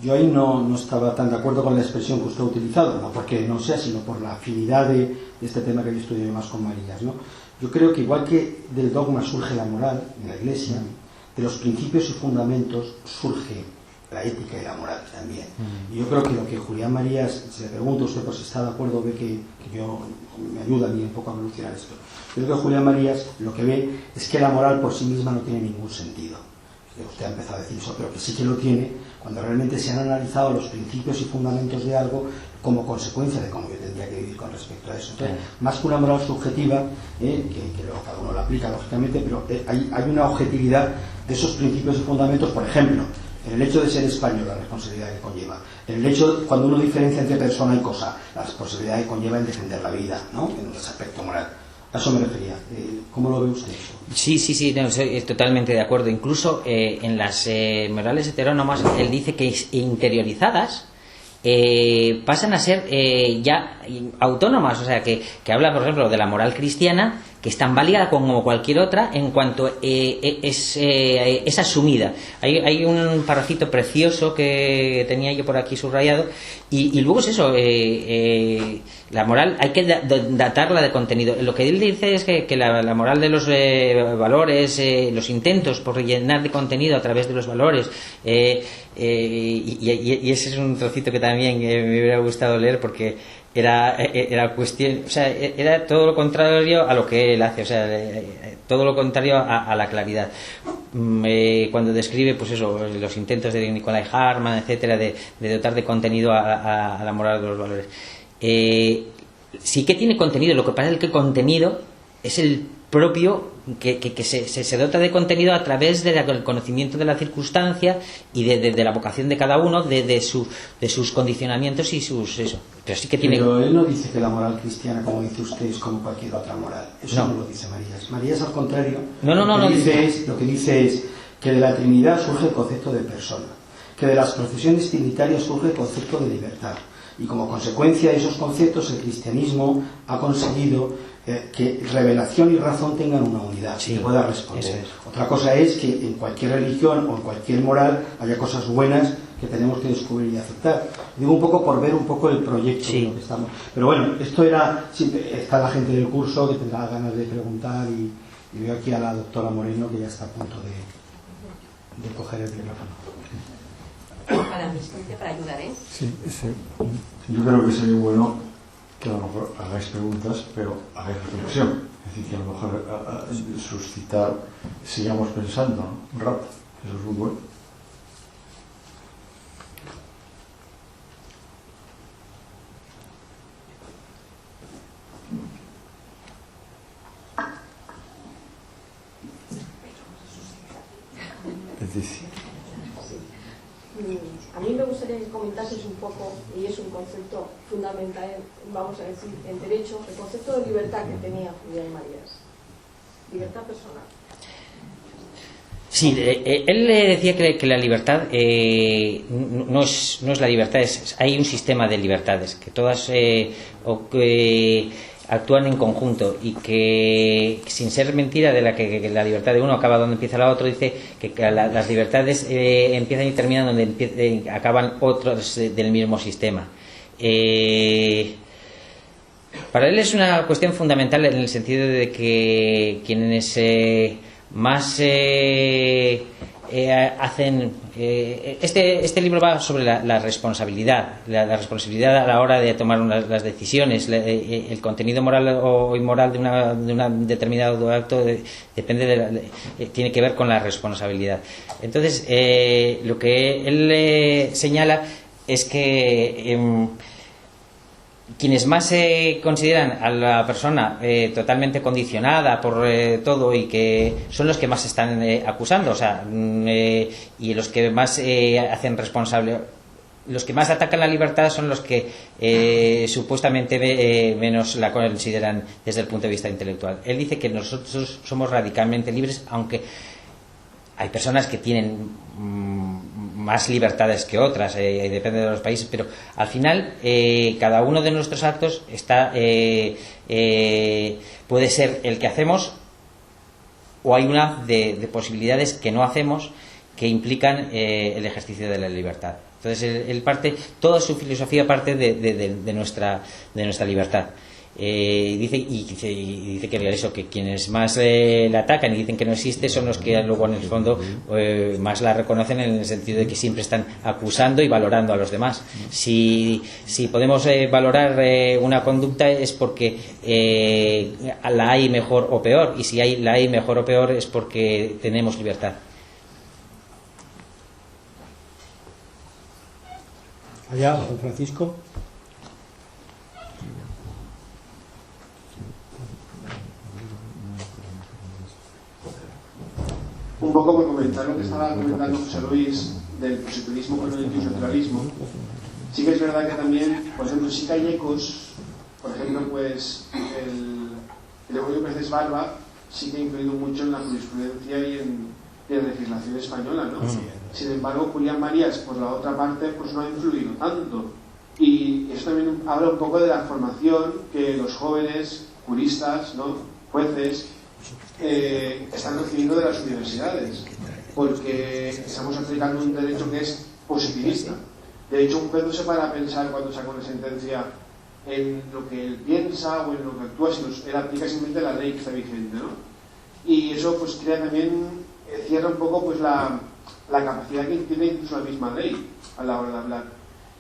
Yo ahí no estaba tan de acuerdo con la expresión que usted ha utilizado, no porque no sea, sino por la afinidad de este tema que yo estudié más con Marías, ¿no? Yo creo que igual que del dogma surge la moral en la Iglesia, de los principios y fundamentos surge la ética y la moral también. Y yo creo que lo que Julián Marías, si le pregunto a usted por si está de acuerdo, ve que yo me ayuda a mí un poco a evolucionar esto. Yo creo que Julián Marías lo que ve es que la moral por sí misma no tiene ningún sentido. Usted ha empezado a decir eso, pero que sí que lo tiene cuando realmente se han analizado los principios y fundamentos de algo como consecuencia de cómo yo tendría que vivir con respecto a eso. Entonces, más que una moral subjetiva, que luego cada uno la aplica lógicamente, pero hay una objetividad de esos principios y fundamentos. Por ejemplo, en el hecho de ser español, la responsabilidad que conlleva; en el hecho, cuando uno diferencia entre persona y cosa, la responsabilidad que conlleva en defender la vida, ¿no?, en ese aspecto moral. A eso me refería. ¿Cómo lo ve usted eso? Sí, no, estoy totalmente de acuerdo. Incluso en las morales heterónomas, él dice que interiorizadas pasan a ser ya autónomas. O sea, que habla, por ejemplo, de la moral cristiana, que es tan válida como cualquier otra en cuanto es asumida. Hay un parrafito precioso que tenía yo por aquí subrayado, y luego es eso, la moral hay que datarla de contenido. Lo que él dice es que la moral de los valores, los intentos por rellenar de contenido a través de los valores, y ese es un trocito que también me hubiera gustado leer, porque era cuestión, o sea, era todo lo contrario a lo que él hace, o sea, todo lo contrario a la claridad. Cuando describe, pues eso, los intentos de Nicolai Hartmann, etcétera, de dotar de contenido a la moral de los valores, sí que tiene contenido. Lo que pasa es que el contenido es el propio que se dota de contenido a través del conocimiento de la circunstancia y de la vocación de cada uno, de sus condicionamientos y sus eso. Pero sí que tiene. Pero él no dice que la moral cristiana, como dice usted, es como cualquier otra moral. Eso no lo dice Marías. Marías, al contrario, lo que dice es que de la Trinidad surge el concepto de persona, que de las procesiones trinitarias surge el concepto de libertad, y como consecuencia de esos conceptos el cristianismo ha conseguido que revelación y razón tengan una unidad, que pueda responder. Otra cosa es que en cualquier religión o en cualquier moral haya cosas buenas que tenemos que descubrir y aceptar. Digo un poco por ver un poco el proyecto de lo que estamos. Pero bueno, esto era, está la gente del curso que tendrá ganas de preguntar, y veo aquí a la doctora Moreno, que ya está a punto de coger el micrófono. Para ayudar, ¿eh? Sí. Yo creo que sería bueno que a lo mejor hagáis preguntas, pero hagáis reflexión. Es decir, que a lo mejor suscitar, sigamos pensando, ¿no?, un rato. Eso es muy bueno. A mí me gustaría que comentases un poco, y es un concepto fundamental, vamos a decir, en derecho, el concepto de libertad que tenía Julián Marías. Libertad personal. Sí, él decía que la libertad no es la libertad, hay un sistema de libertades, que todas actúan en conjunto y que, sin ser mentira de que la libertad de uno acaba donde empieza la otra, dice que las libertades empiezan y terminan donde acaban otros del mismo sistema. Para él es una cuestión fundamental en el sentido de que quienes más hacen este libro va sobre la responsabilidad, la responsabilidad a la hora de tomar las decisiones. El contenido moral o inmoral de un determinado acto depende tiene que ver con la responsabilidad. Entonces lo que él señala es que quienes más consideran a la persona totalmente condicionada por todo y que son los que más están acusando, o sea, y los que más hacen responsable, los que más atacan la libertad son los que supuestamente menos la consideran desde el punto de vista intelectual. Él dice que nosotros somos radicalmente libres, aunque hay personas que tienen más libertades que otras, depende de los países, pero al final cada uno de nuestros actos puede ser el que hacemos, o hay una de posibilidades que no hacemos que implican el ejercicio de la libertad. Entonces él parte, toda su filosofía parte de nuestra libertad. Dice que eso, que quienes más la atacan y dicen que no existe son los que luego en el fondo más la reconocen, en el sentido de que siempre están acusando y valorando a los demás. Si podemos valorar una conducta es porque la hay mejor o peor, y si la hay mejor o peor es porque tenemos libertad. Allá, Juan Francisco. Un poco por comentar lo que estaba comentando José Luis del positivismo con el neutralismo. Sí que es verdad que también, por ejemplo, sí que hay ecos, por ejemplo, pues el Gregorio Pérez Barba sí que ha influido mucho en la jurisprudencia y en la legislación española, ¿no? Sin embargo, Julián Marías, por la otra parte, pues no ha influido tanto. Y eso también habla un poco de la formación que los jóvenes juristas, ¿no?, jueces, están recibiendo de las universidades, porque estamos aplicando un derecho que es positivista. De hecho, un juez no se para a pensar cuando saca una sentencia en lo que él piensa o en lo que actúa, sino él aplica simplemente la ley que está vigente, ¿no? Y eso pues crea también, cierra un poco pues la capacidad que tiene incluso la misma ley a la hora de hablar.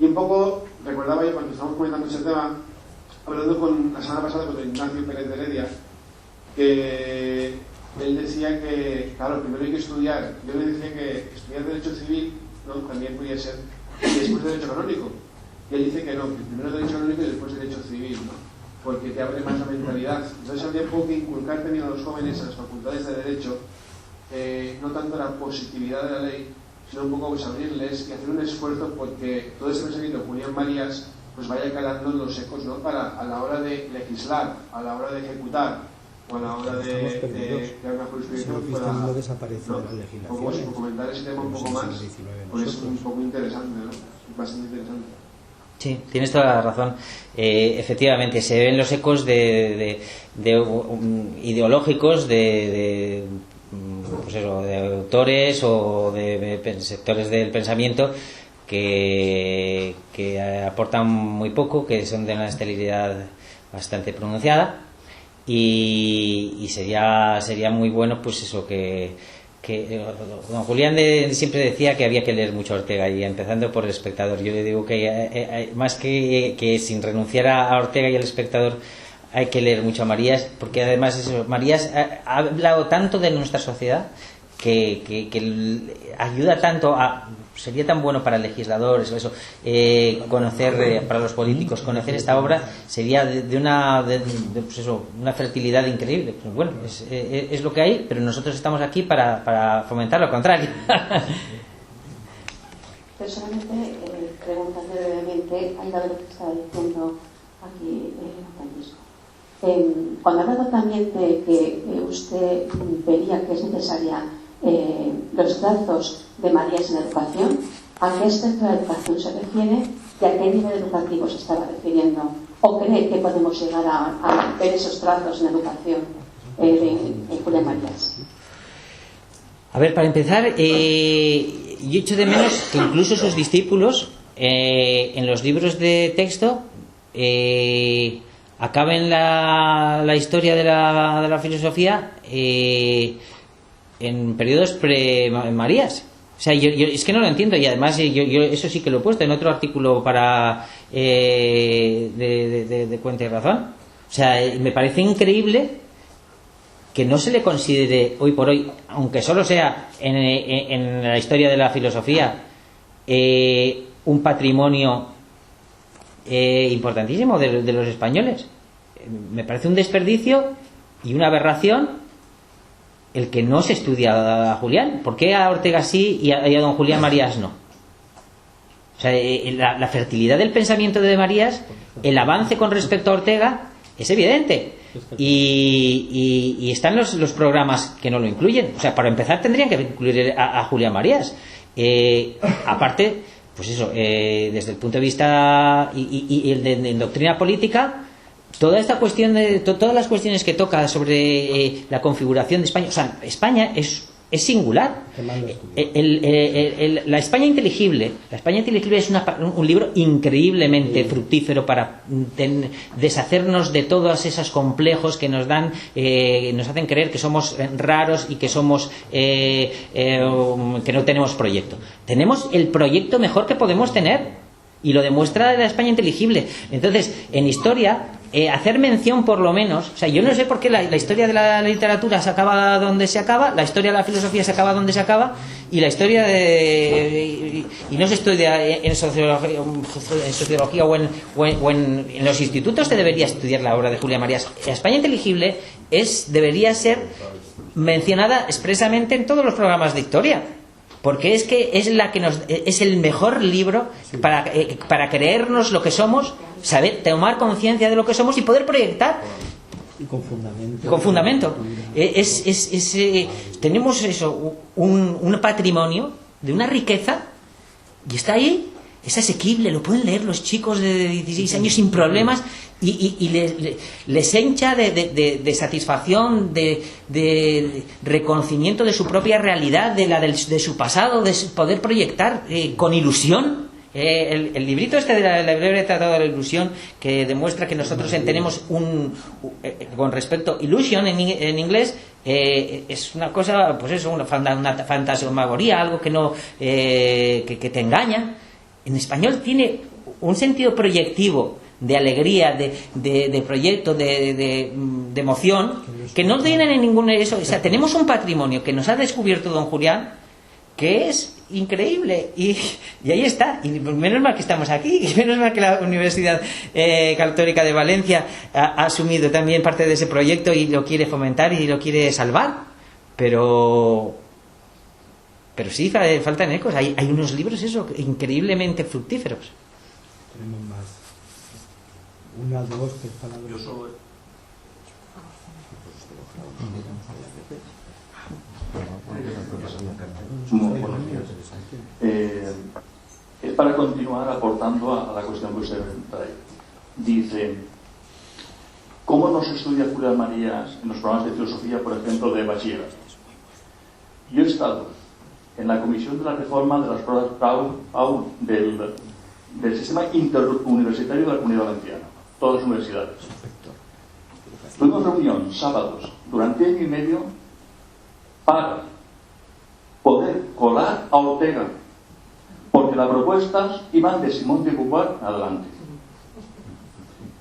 Y un poco, recordaba yo cuando estábamos comentando ese tema, hablando la semana pasada con Ignacio Pérez de Heredia, que él decía que, claro, primero hay que estudiar. Yo le decía que estudiar Derecho Civil, ¿no?, también podía ser, y después Derecho Canónico. Y él dice que no, que primero Derecho Canónico y después Derecho Civil, ¿no?, porque te abre más la mentalidad. Entonces habría poco que inculcar también a los jóvenes, a las facultades de Derecho, no tanto la positividad de la ley, sino un poco pues abrirles y hacer un esfuerzo porque todo ese pensamiento de Julián Marías pues vaya calando en los ecos, ¿no?, para a la hora de legislar, a la hora de ejecutar, o a la hora de crear una jurisprudencia pueda, ¿no?, como comentar ese tema un poco más, pues es un poco interesante, ¿no?, es bastante interesante. Sí, tienes toda la razón. Efectivamente, se ven los ecos ideológicos pues eso, de autores o de sectores del pensamiento que aportan muy poco, que son de una esterilidad bastante pronunciada. Y sería muy bueno pues eso, que don Julián siempre decía que había que leer mucho a Ortega, y empezando por El Espectador. Yo le digo que más que sin renunciar a Ortega y El Espectador hay que leer mucho a Marías, porque además eso, Marías ha hablado tanto de nuestra sociedad que ayuda tanto sería tan bueno para legisladores o eso, conocer, para los políticos, conocer esta obra sería de pues eso, una fertilidad increíble. Pues bueno, es lo que hay, pero nosotros estamos aquí para fomentar lo contrario. Personalmente, preguntando brevemente, al lado de lo que estaba diciendo aquí Francisco. Cuando ha hablado también de que usted vería que es necesaria los trazos de Marías en educación, a qué aspecto de la educación se refiere y a qué nivel educativo se estaba refiriendo, o cree que podemos llegar a ver esos trazos en educación de Julia Marías. A ver, para empezar, yo echo de menos que incluso sus discípulos en los libros de texto acaben la historia de la filosofía en periodos pre-Marías. O sea, yo es que no lo entiendo, y además yo eso sí que lo he puesto en otro artículo para de Cuenta y Razón. O sea, me parece increíble que no se le considere hoy por hoy, aunque solo sea en la historia de la filosofía, un patrimonio importantísimo de los españoles. Me parece un desperdicio y una aberración el que no se estudia a Julián. ¿Por qué a Ortega sí y a don Julián Marías no? O sea, la fertilidad del pensamiento de Marías, el avance con respecto a Ortega es evidente, y están los programas que no lo incluyen. O sea, para empezar tendrían que incluir a Julián Marías. Aparte, pues eso, desde el punto de vista y el de doctrina política, toda esta cuestión todas las cuestiones que toca sobre la configuración de España. O sea, España es singular. La España inteligible es un libro increíblemente fructífero para deshacernos de todos esos complejos que nos dan, nos hacen creer que somos raros y que somos que no tenemos proyecto. Tenemos el proyecto mejor que podemos tener, y lo demuestra la España inteligible. Entonces, en historia, hacer mención por lo menos, o sea, yo no sé por qué la historia de la literatura se acaba donde se acaba, la historia de la filosofía se acaba donde se acaba, y la historia y no se estudia en sociología o en los institutos. Se debería estudiar la obra de Julia Marías. La España inteligible debería ser mencionada expresamente en todos los programas de historia, porque es que es el mejor libro para creernos lo que somos, saber tomar conciencia de lo que somos y poder proyectar. Y con fundamento. Con fundamento. Tenemos eso, un patrimonio de una riqueza, y está ahí, es asequible, lo pueden leer los chicos de 16 años sin problemas, y les hincha de satisfacción, de reconocimiento de su propia realidad, de su pasado, de poder proyectar con ilusión. El librito de la breve tratado de la ilusión, que demuestra que nosotros tenemos con respecto illusion en inglés, es una cosa, pues eso, una fantasmagoría, algo que no que te engaña. En español tiene un sentido proyectivo, de alegría, de proyecto, de emoción, que no tienen en ningún eso. O sea, tenemos un patrimonio que nos ha descubierto don Julián, que es increíble, y ahí está. Y menos mal que estamos aquí, y menos mal que la Universidad Católica de Valencia ha asumido también parte de ese proyecto y lo quiere fomentar y lo quiere salvar. Pero sí, faltan ecos. Hay unos libros increíblemente fructíferos. Tenemos más. 1, 2, 3 palabras. Yo solo... es para continuar aportando a la cuestión que usted trae. Dice, ¿cómo no se estudia Julián Marías en los programas de filosofía, por ejemplo, de bachillerato? Yo he estado en la comisión de la reforma de las pruebas PAU del sistema interuniversitario de la Comunidad Valenciana, todas las universidades. Tuvimos reunión sábados durante año y medio para poder colar a Ortega, porque las propuestas iban de Simón de Beauvoir adelante.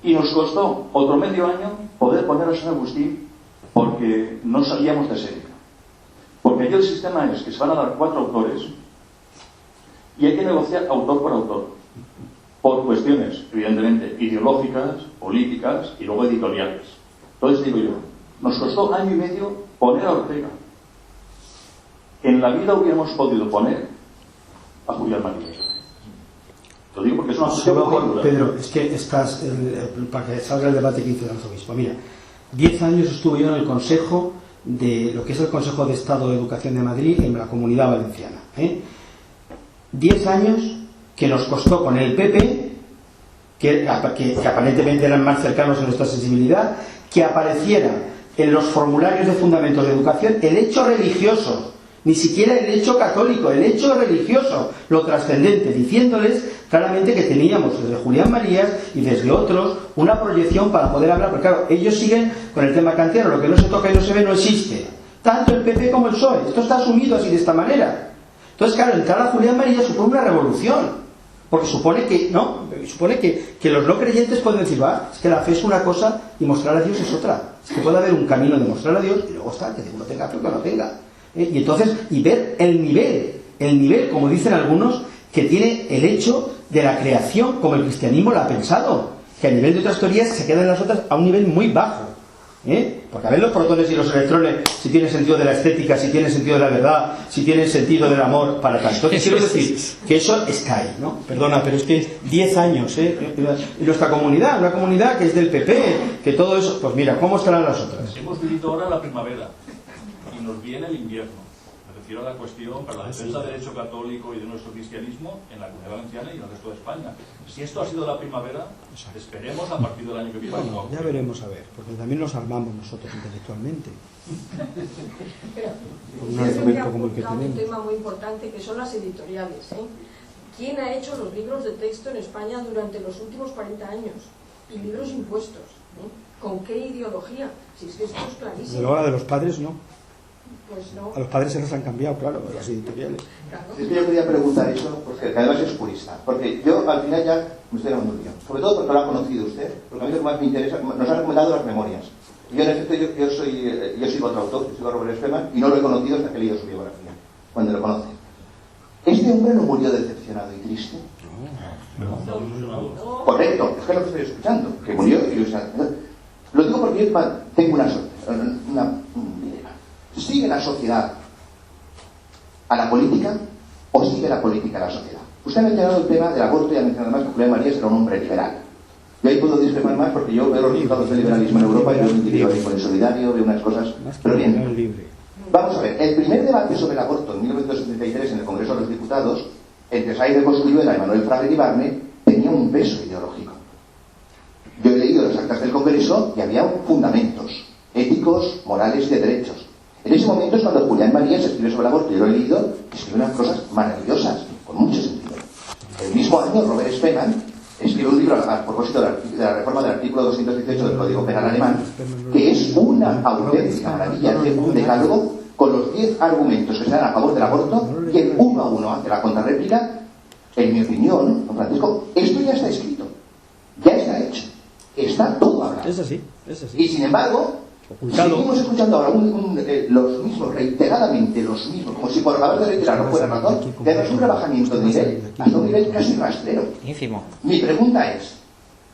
Y nos costó otro medio año poder poner a San Agustín, porque no salíamos de Séneca. Porque aquí el sistema es que se van a dar 4 autores y hay que negociar autor por autor, por cuestiones, evidentemente, ideológicas, políticas y luego editoriales. Entonces digo yo, nos costó año y medio poner a Ortega. En la vida hubiéramos podido poner a Julián Marías. Lo digo porque es una cuestión muy dura. Pedro, es que para que salga el debate que hizo el arzobispo. Mira, 10 años estuve yo en el Consejo de lo que es el Consejo de Estado de Educación de Madrid en la Comunidad Valenciana. 10 años que nos costó con el PP, que aparentemente eran más cercanos a nuestra sensibilidad, que apareciera en los formularios de fundamentos de educación el hecho religioso, ni siquiera el hecho católico, el hecho religioso, lo trascendente, diciéndoles claramente que teníamos desde Julián Marías y desde otros una proyección para poder hablar, porque claro, ellos siguen con el tema kantiano, lo que no se toca y no se ve no existe, tanto el PP como el PSOE, esto está asumido así de esta manera. Entonces claro, entrar a Julián Marías supone una revolución, porque supone que los no creyentes pueden decir, va, es que la fe es una cosa y mostrar a Dios es otra, es que puede haber un camino de mostrar a Dios y luego está, que uno tenga fe o que no tenga. Y entonces, y ver el nivel, como dicen algunos, que tiene el hecho de la creación, como el cristianismo lo ha pensado, que a nivel de otras teorías se quedan las otras a un nivel muy bajo. Porque a ver los protones y los electrones, si tienen sentido de la estética, si tienen sentido de la verdad, si tienen sentido del amor para tal. Entonces quiero decir que eso está ahí, ¿no? Perdona, pero es que 10 años, en nuestra comunidad, una comunidad que es del PP, que todo eso, pues mira, ¿cómo estarán las otras? Hemos vivido ahora la primavera y nos viene el invierno. Me refiero a la cuestión para la defensa del derecho católico y de nuestro cristianismo en la Comunidad Valenciana y en el resto de España. Si esto ha sido la primavera, esperemos a partir del año que viene. Bueno, ya veremos a ver, porque también nos armamos nosotros intelectualmente. Con un argumento como el que tenemos. Un tema muy importante que son las editoriales. ¿Quién ha hecho los libros de texto en España durante los últimos 40 años? Y libros impuestos. ¿Con qué ideología? Si es que esto es clarísimo. Pero ahora de los padres no. Pues no. A los padres se les han cambiado, claro, las editoriales. Claro. Es que yo quería preguntar eso, porque además es purista. Porque yo al final ya me estoy dando un lío. Sobre todo porque lo ha conocido usted. Porque a mí lo que más me interesa, nos han recomendado las memorias. Y yo en efecto, yo sigo otro autor, yo sigo a Robert Spemann, y no lo he conocido hasta que he leído su biografía. Cuando lo conoce. ¿Este hombre no murió decepcionado y triste? No. Correcto, es que es lo que estoy escuchando. Que murió ilusionado. Lo digo porque yo tengo una dilema. ¿Sigue la sociedad a la política o sigue la política a la sociedad? Usted ha mencionado el tema del aborto y ha mencionado además que Julián Marías era un hombre liberal. Yo ahí puedo discrepar más porque yo veo los resultados del liberalismo en Europa y veo un teórico en solidario, veo unas cosas. Pero bien, vamos a ver, el primer debate sobre el aborto en 1973 en el Congreso de los Diputados, entre Said de Cosculluela y Manuel Fraga Iribarne, tenía un peso ideológico. Yo he leído las actas del Congreso y había fundamentos éticos, morales y de derechos. En ese momento es cuando Julián Marías escribe sobre el aborto, yo lo he leído, escribe unas cosas maravillosas, con mucho sentido. El mismo año, Robert Spemann escribe un libro a propósito de la reforma del artículo 218 del Código Penal alemán, que es una auténtica maravilla, de un decálogo con los 10 argumentos que se dan a favor del aborto, y el uno a uno hace la contrarréplica. En mi opinión, don Francisco, esto ya está escrito, ya está hecho, está todo hablado. Es así, es así. Y sin embargo, seguimos escuchando ahora los mismos, reiteradamente los mismos, como si por acabar de reiterar no fuera razón, tenemos un rebajamiento de nivel hasta un nivel casi rastrero. Mi pregunta es,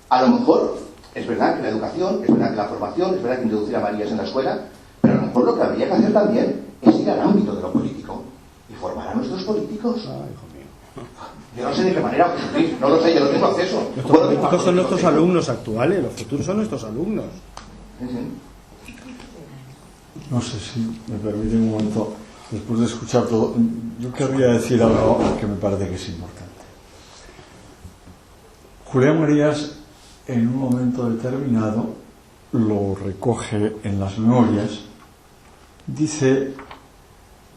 a lo mejor es verdad que la educación, es verdad que la formación, es verdad que introducir a Marías en la escuela, pero a lo mejor lo que habría que hacer también es ir al ámbito de lo político y formar a nuestros políticos. Yo no sé de qué manera, no lo sé, yo no tengo acceso. Nuestros políticos son nuestros alumnos actuales, los futuros son nuestros alumnos. No sé si me permite un momento, después de escuchar todo, yo querría decir algo que me parece que es importante. Julián Marías, en un momento determinado, lo recoge en las memorias, dice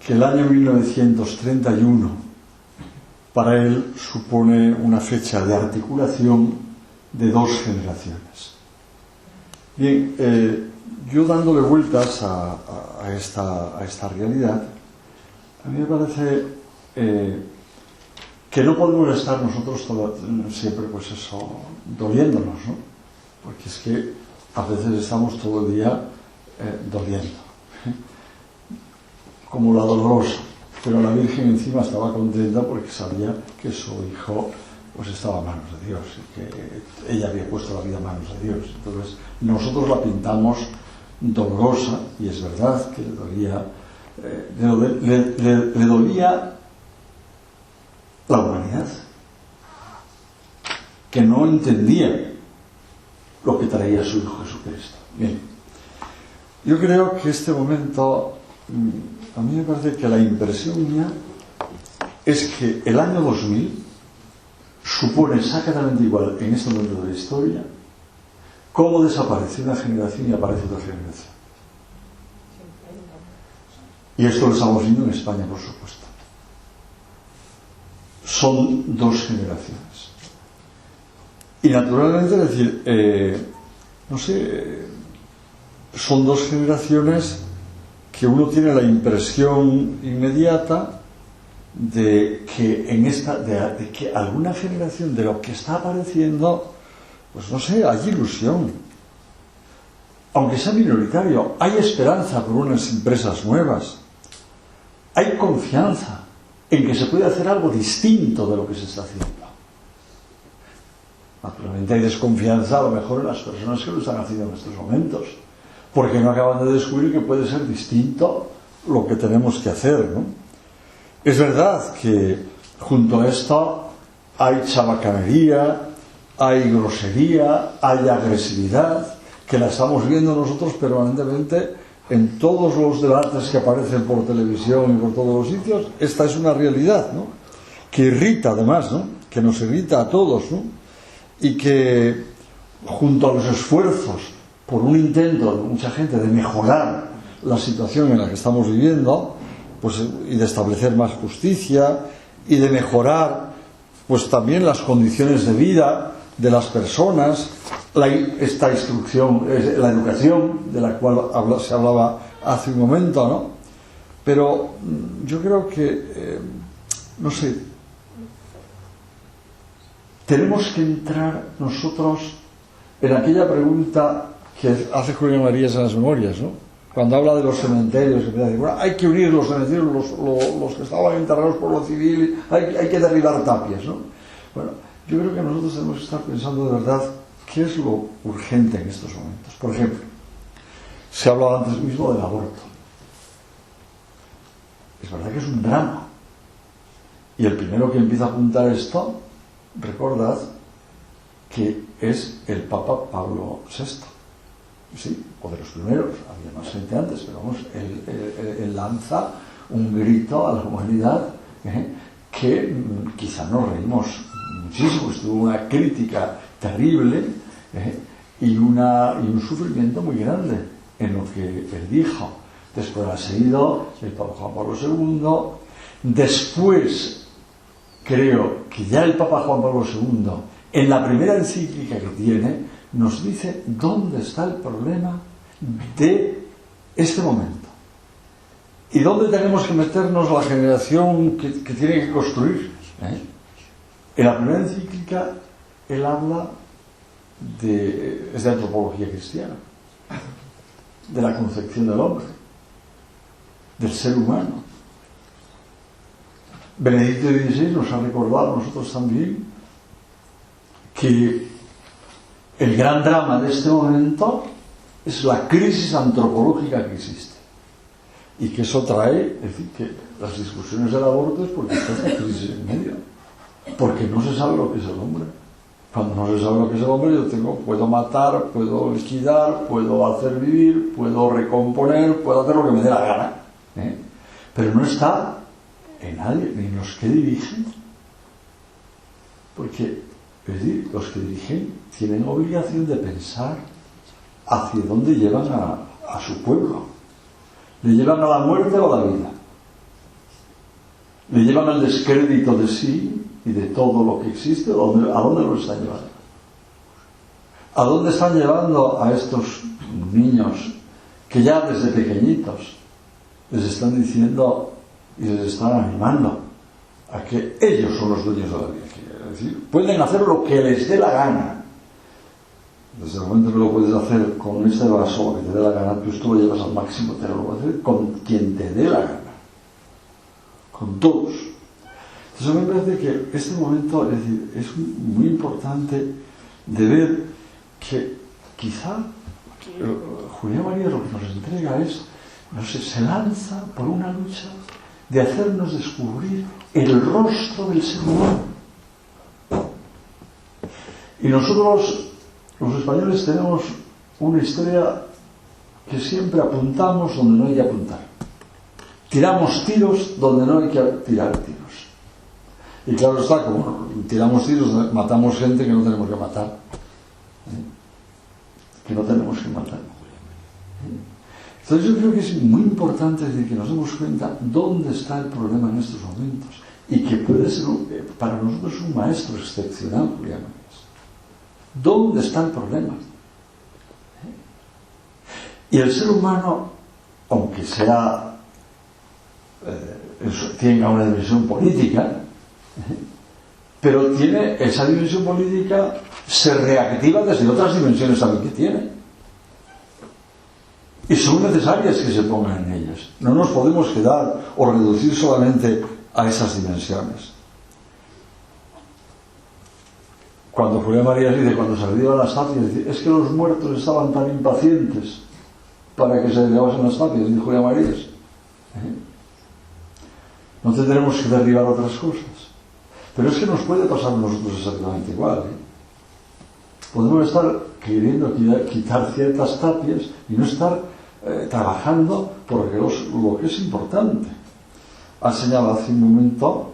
que el año 1931 para él supone una fecha de articulación de 2 generaciones. Bien, yo dándole vueltas a esta realidad, a mí me parece que no podemos estar nosotros siempre pues eso, doliéndonos, ¿no? Porque es que a veces estamos todo el día doliendo, como la dolorosa, pero la Virgen encima estaba contenta porque sabía que su hijo pues estaba a manos de Dios y que ella había puesto la vida a manos de Dios. Entonces nosotros la pintamos dolorosa, y es verdad que le dolía le dolía la humanidad, que no entendía lo que traía su Hijo Jesucristo. Bien, Yo creo que este momento, a mí me parece que la impresión mía es que el año 2000 supone exactamente igual en este momento de la historia cómo desaparece una generación y aparece otra generación. Y esto lo estamos viendo en España, por supuesto. Son dos generaciones. Y naturalmente, es decir, no sé, son dos generaciones que uno tiene la impresión inmediata de que de que alguna generación de lo que está apareciendo, pues no sé, hay ilusión, aunque sea minoritario, hay esperanza por unas empresas nuevas, hay confianza en que se puede hacer algo distinto de lo que se está haciendo. Naturalmente hay desconfianza a lo mejor en las personas que lo están haciendo en estos momentos, porque no acaban de descubrir que puede ser distinto lo que tenemos que hacer, ¿no? Es verdad que junto a esto hay chabacanería, hay grosería, hay agresividad, que la estamos viendo nosotros permanentemente en todos los debates que aparecen por televisión y por todos los sitios. Esta es una realidad, ¿no?, que irrita además, ¿no?, que nos irrita a todos, ¿no?, y que junto a los esfuerzos por un intento de mucha gente de mejorar la situación en la que estamos viviendo, pues, y de establecer más justicia y de mejorar pues también las condiciones de vida de las personas, esta instrucción, la educación de la cual se hablaba hace un momento, ¿no? Pero yo creo que no sé, tenemos que entrar nosotros en aquella pregunta que hace Julián Marías en las memorias, ¿no?, cuando habla de los cementerios, que dice, bueno, hay que unir los cementerios, los que estaban enterrados por lo civil, hay que derribar tapias, ¿no? Bueno, yo creo que nosotros tenemos que estar pensando de verdad qué es lo urgente en estos momentos. Por ejemplo, se ha hablado antes mismo del aborto. Es verdad que es un drama, y el primero que empieza a apuntar esto, recordad que es el Papa Pablo VI. Sí, o de los primeros, había más gente antes, pero vamos, él lanza un grito a la humanidad que quizá nos reímos muchísimo. Estuvo una crítica terrible y un sufrimiento muy grande en lo que él dijo. Después ha seguido el Papa Juan Pablo II. Después, creo que ya el Papa Juan Pablo II, en la primera encíclica que tiene, nos dice dónde está el problema de este momento y dónde tenemos que meternos la generación que tiene que construir. En la primera encíclica él habla es de antropología cristiana, de la concepción del hombre, del ser humano. Benedicto XVI nos ha recordado a nosotros también que el gran drama de este momento es la crisis antropológica que existe, y que eso trae, es decir, que las discusiones del aborto es porque está esta crisis en medio, porque no se sabe lo que es el hombre. Cuando no se sabe lo que es el hombre, puedo matar, puedo liquidar, puedo hacer vivir, puedo recomponer, puedo hacer lo que me dé la gana, pero no está en nadie, ni en los que dirigen, porque, es decir, los que dirigen tienen obligación de pensar hacia dónde llevan a su pueblo. ¿Le llevan a la muerte o a la vida? ¿Le llevan al descrédito de sí y de todo lo que existe? ¿A dónde lo están llevando? ¿A dónde están llevando a estos niños que ya desde pequeñitos les están diciendo y les están animando a que ellos son los dueños de la vida? Es decir, pueden hacer lo que les dé la gana. Desde el momento que lo puedes hacer con este vaso, lo que te dé la gana, tú esto lo llevas al máximo, te lo puedes hacer con quien te dé la gana, con todos. Entonces a mí me parece que este momento, es decir, es muy importante de ver que quizá Julián Marías lo que nos entrega es, no sé, se lanza por una lucha de hacernos descubrir el rostro del ser humano. Y nosotros, los españoles, tenemos una historia que siempre apuntamos donde no hay que apuntar. Tiramos tiros donde no hay que tirar tiros. Y claro está, como tiramos tiros, matamos gente que no tenemos que matar. Que no tenemos que matar. Entonces yo creo que es muy importante decir que nos demos cuenta dónde está el problema en estos momentos y que puede ser para nosotros un maestro excepcional, Julián Marías. ¿Dónde está el problema? Y el ser humano, aunque sea tenga una dimensión política, pero tiene esa dimensión política, se reactiva desde otras dimensiones también que tiene, y son necesarias que se pongan en ellas. No nos podemos quedar o reducir solamente a esas dimensiones. Cuando Julián Marías dice, cuando se elevan las tapias, dice, es que los muertos estaban tan impacientes para que se elevasen las tapias, dice Julián Marías. No tendremos que derribar otras cosas. Pero es que nos puede pasar a nosotros exactamente igual. Podemos estar queriendo quitar ciertas tapias y no estar trabajando por lo que es importante. Ha señalado hace un momento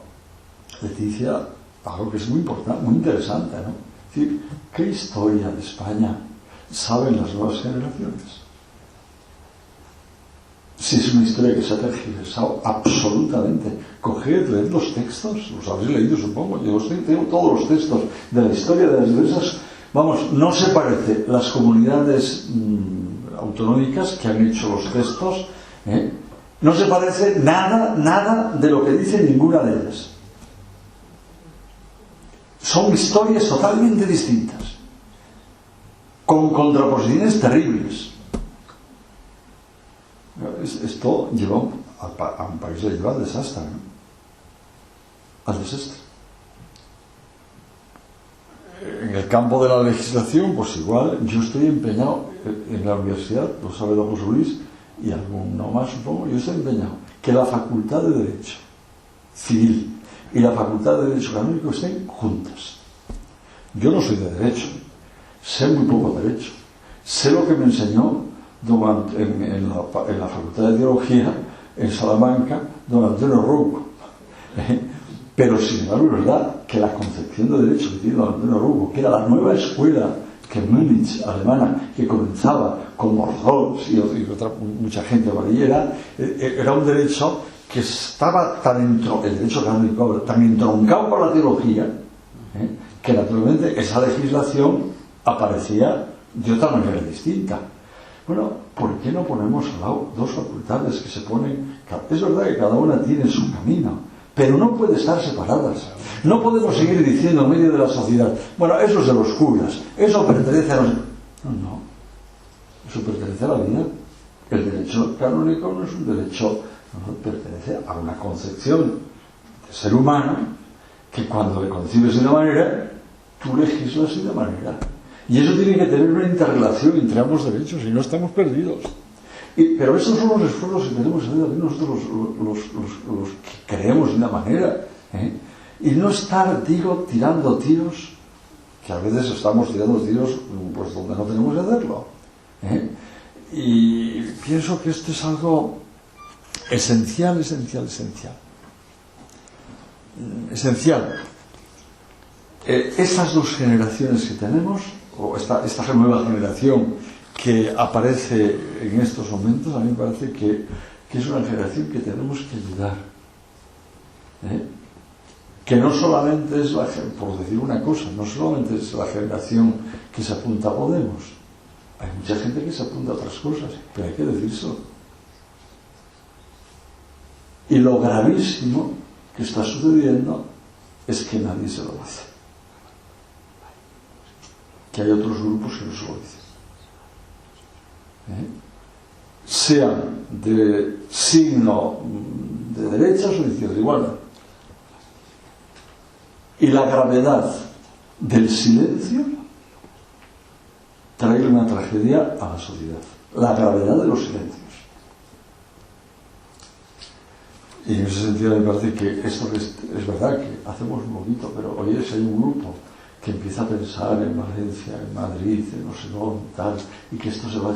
Leticia algo que es muy importante, muy interesante, ¿no? Es decir, ¿qué historia de España saben las nuevas generaciones? Si es una historia que se ha tergiversado absolutamente. Coged, leed los textos, los habéis leído supongo, yo tengo todos los textos de la historia de las diversas, vamos, no se parece las comunidades autonómicas que han hecho los textos, no se parece nada de lo que dice ninguna de ellas. Son historias totalmente distintas, con contraposiciones terribles. Esto lleva a un país, le lleva al desastre, ¿no? Al desastre. En el campo de la legislación, pues igual, yo estoy empeñado en la universidad, lo sabe don José Luis, y alguno más supongo, yo estoy empeñado que la Facultad de Derecho Civil y la Facultad de Derecho Canónico estén juntas. Yo no soy de Derecho, sé muy poco Derecho, sé lo que me enseñó en la Facultad de Teología en Salamanca don Antonio Rouco, pero sin embargo es verdad que la concepción de derecho que tiene don Antonio Rouco, que era la nueva escuela que Múnich, alemana, que comenzaba con Morholz y mucha gente por ahí, era un derecho que estaba el derecho canónico tan entroncado por la teología, que naturalmente esa legislación aparecía de otra manera distinta. Bueno, ¿por qué no ponemos al lado dos facultades que se ponen? Es verdad que cada una tiene su camino, pero no puede estar separadas. No podemos seguir diciendo en medio de la sociedad, bueno, eso es de los curas, eso pertenece a los... No, eso pertenece a la vida. El derecho canónico no es un derecho, no, pertenece a una concepción de ser humano que cuando le concibes de una manera, tú legislas de una manera. Y eso tiene que tener una interrelación entre ambos derechos, y no estamos perdidos. Pero esos son los esfuerzos que tenemos que hacer nosotros los que creemos de una manera. Y no estar, tirando tiros, que a veces estamos tirando tiros pues donde no tenemos que hacerlo. Y pienso que esto es algo esencial. Estas dos generaciones que tenemos, o esta nueva generación que aparece en estos momentos, a mí me parece que es una generación que tenemos que ayudar. Que no solamente es, por decir una cosa, no solamente es la generación que se apunta a Podemos. Hay mucha gente que se apunta a otras cosas, pero hay que decírselo. Y lo gravísimo que está sucediendo es que nadie se lo dice. Que hay otros grupos que no se lo dicen. Sean de signo de derechas o de izquierda, igual. Y la gravedad del silencio trae una tragedia a la sociedad. La gravedad de los silencios. Y en ese sentido me parece que esto es verdad que hacemos un poquito, pero oye, si hay un grupo que empieza a pensar en Valencia, en Madrid, en no sé dónde, tal, y que esto se va...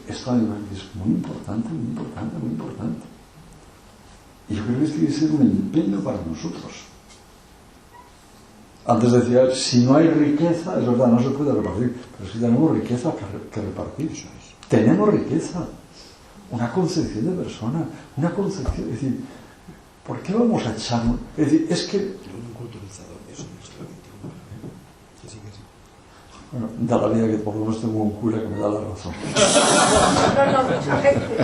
Esto a mí me parece muy importante, muy importante, muy importante. Y yo creo que esto tiene que ser un empeño para nosotros. Antes decía, si no hay riqueza, es verdad, no se puede repartir, pero si tenemos riqueza que repartir. Tenemos riqueza, una concepción de persona, una concepción, es decir, ¿por qué vamos a echar? Es decir, es que... Un culturizador de eso en el siglo XXI. Sí. Bueno, da la vida que por lo menos tengo un cura que me da la razón.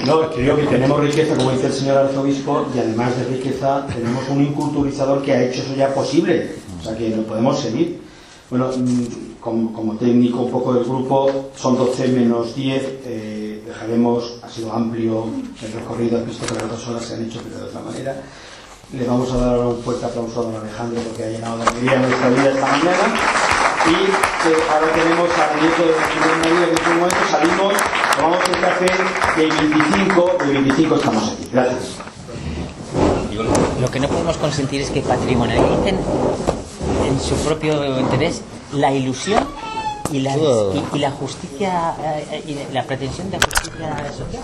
No, creo que tenemos riqueza, como dice el señor arzobispo, y además de riqueza tenemos un inculturizador que ha hecho eso ya posible, o sea que no podemos seguir. Bueno, como técnico un poco del grupo, son 12 menos 10, dejaremos, ha sido amplio el recorrido, has visto que las 2 horas se han hecho, pero de otra manera. Le vamos a dar un fuerte aplauso a don Alejandro porque ha llenado la alegría de nuestra vida esta mañana. Y ahora tenemos al nieto de Julián María, que en un momento salimos, tomamos el café de 25 estamos aquí. Gracias. Lo que no podemos consentir es que patrimonialicen en su propio interés la ilusión y la justicia y la pretensión de justicia social.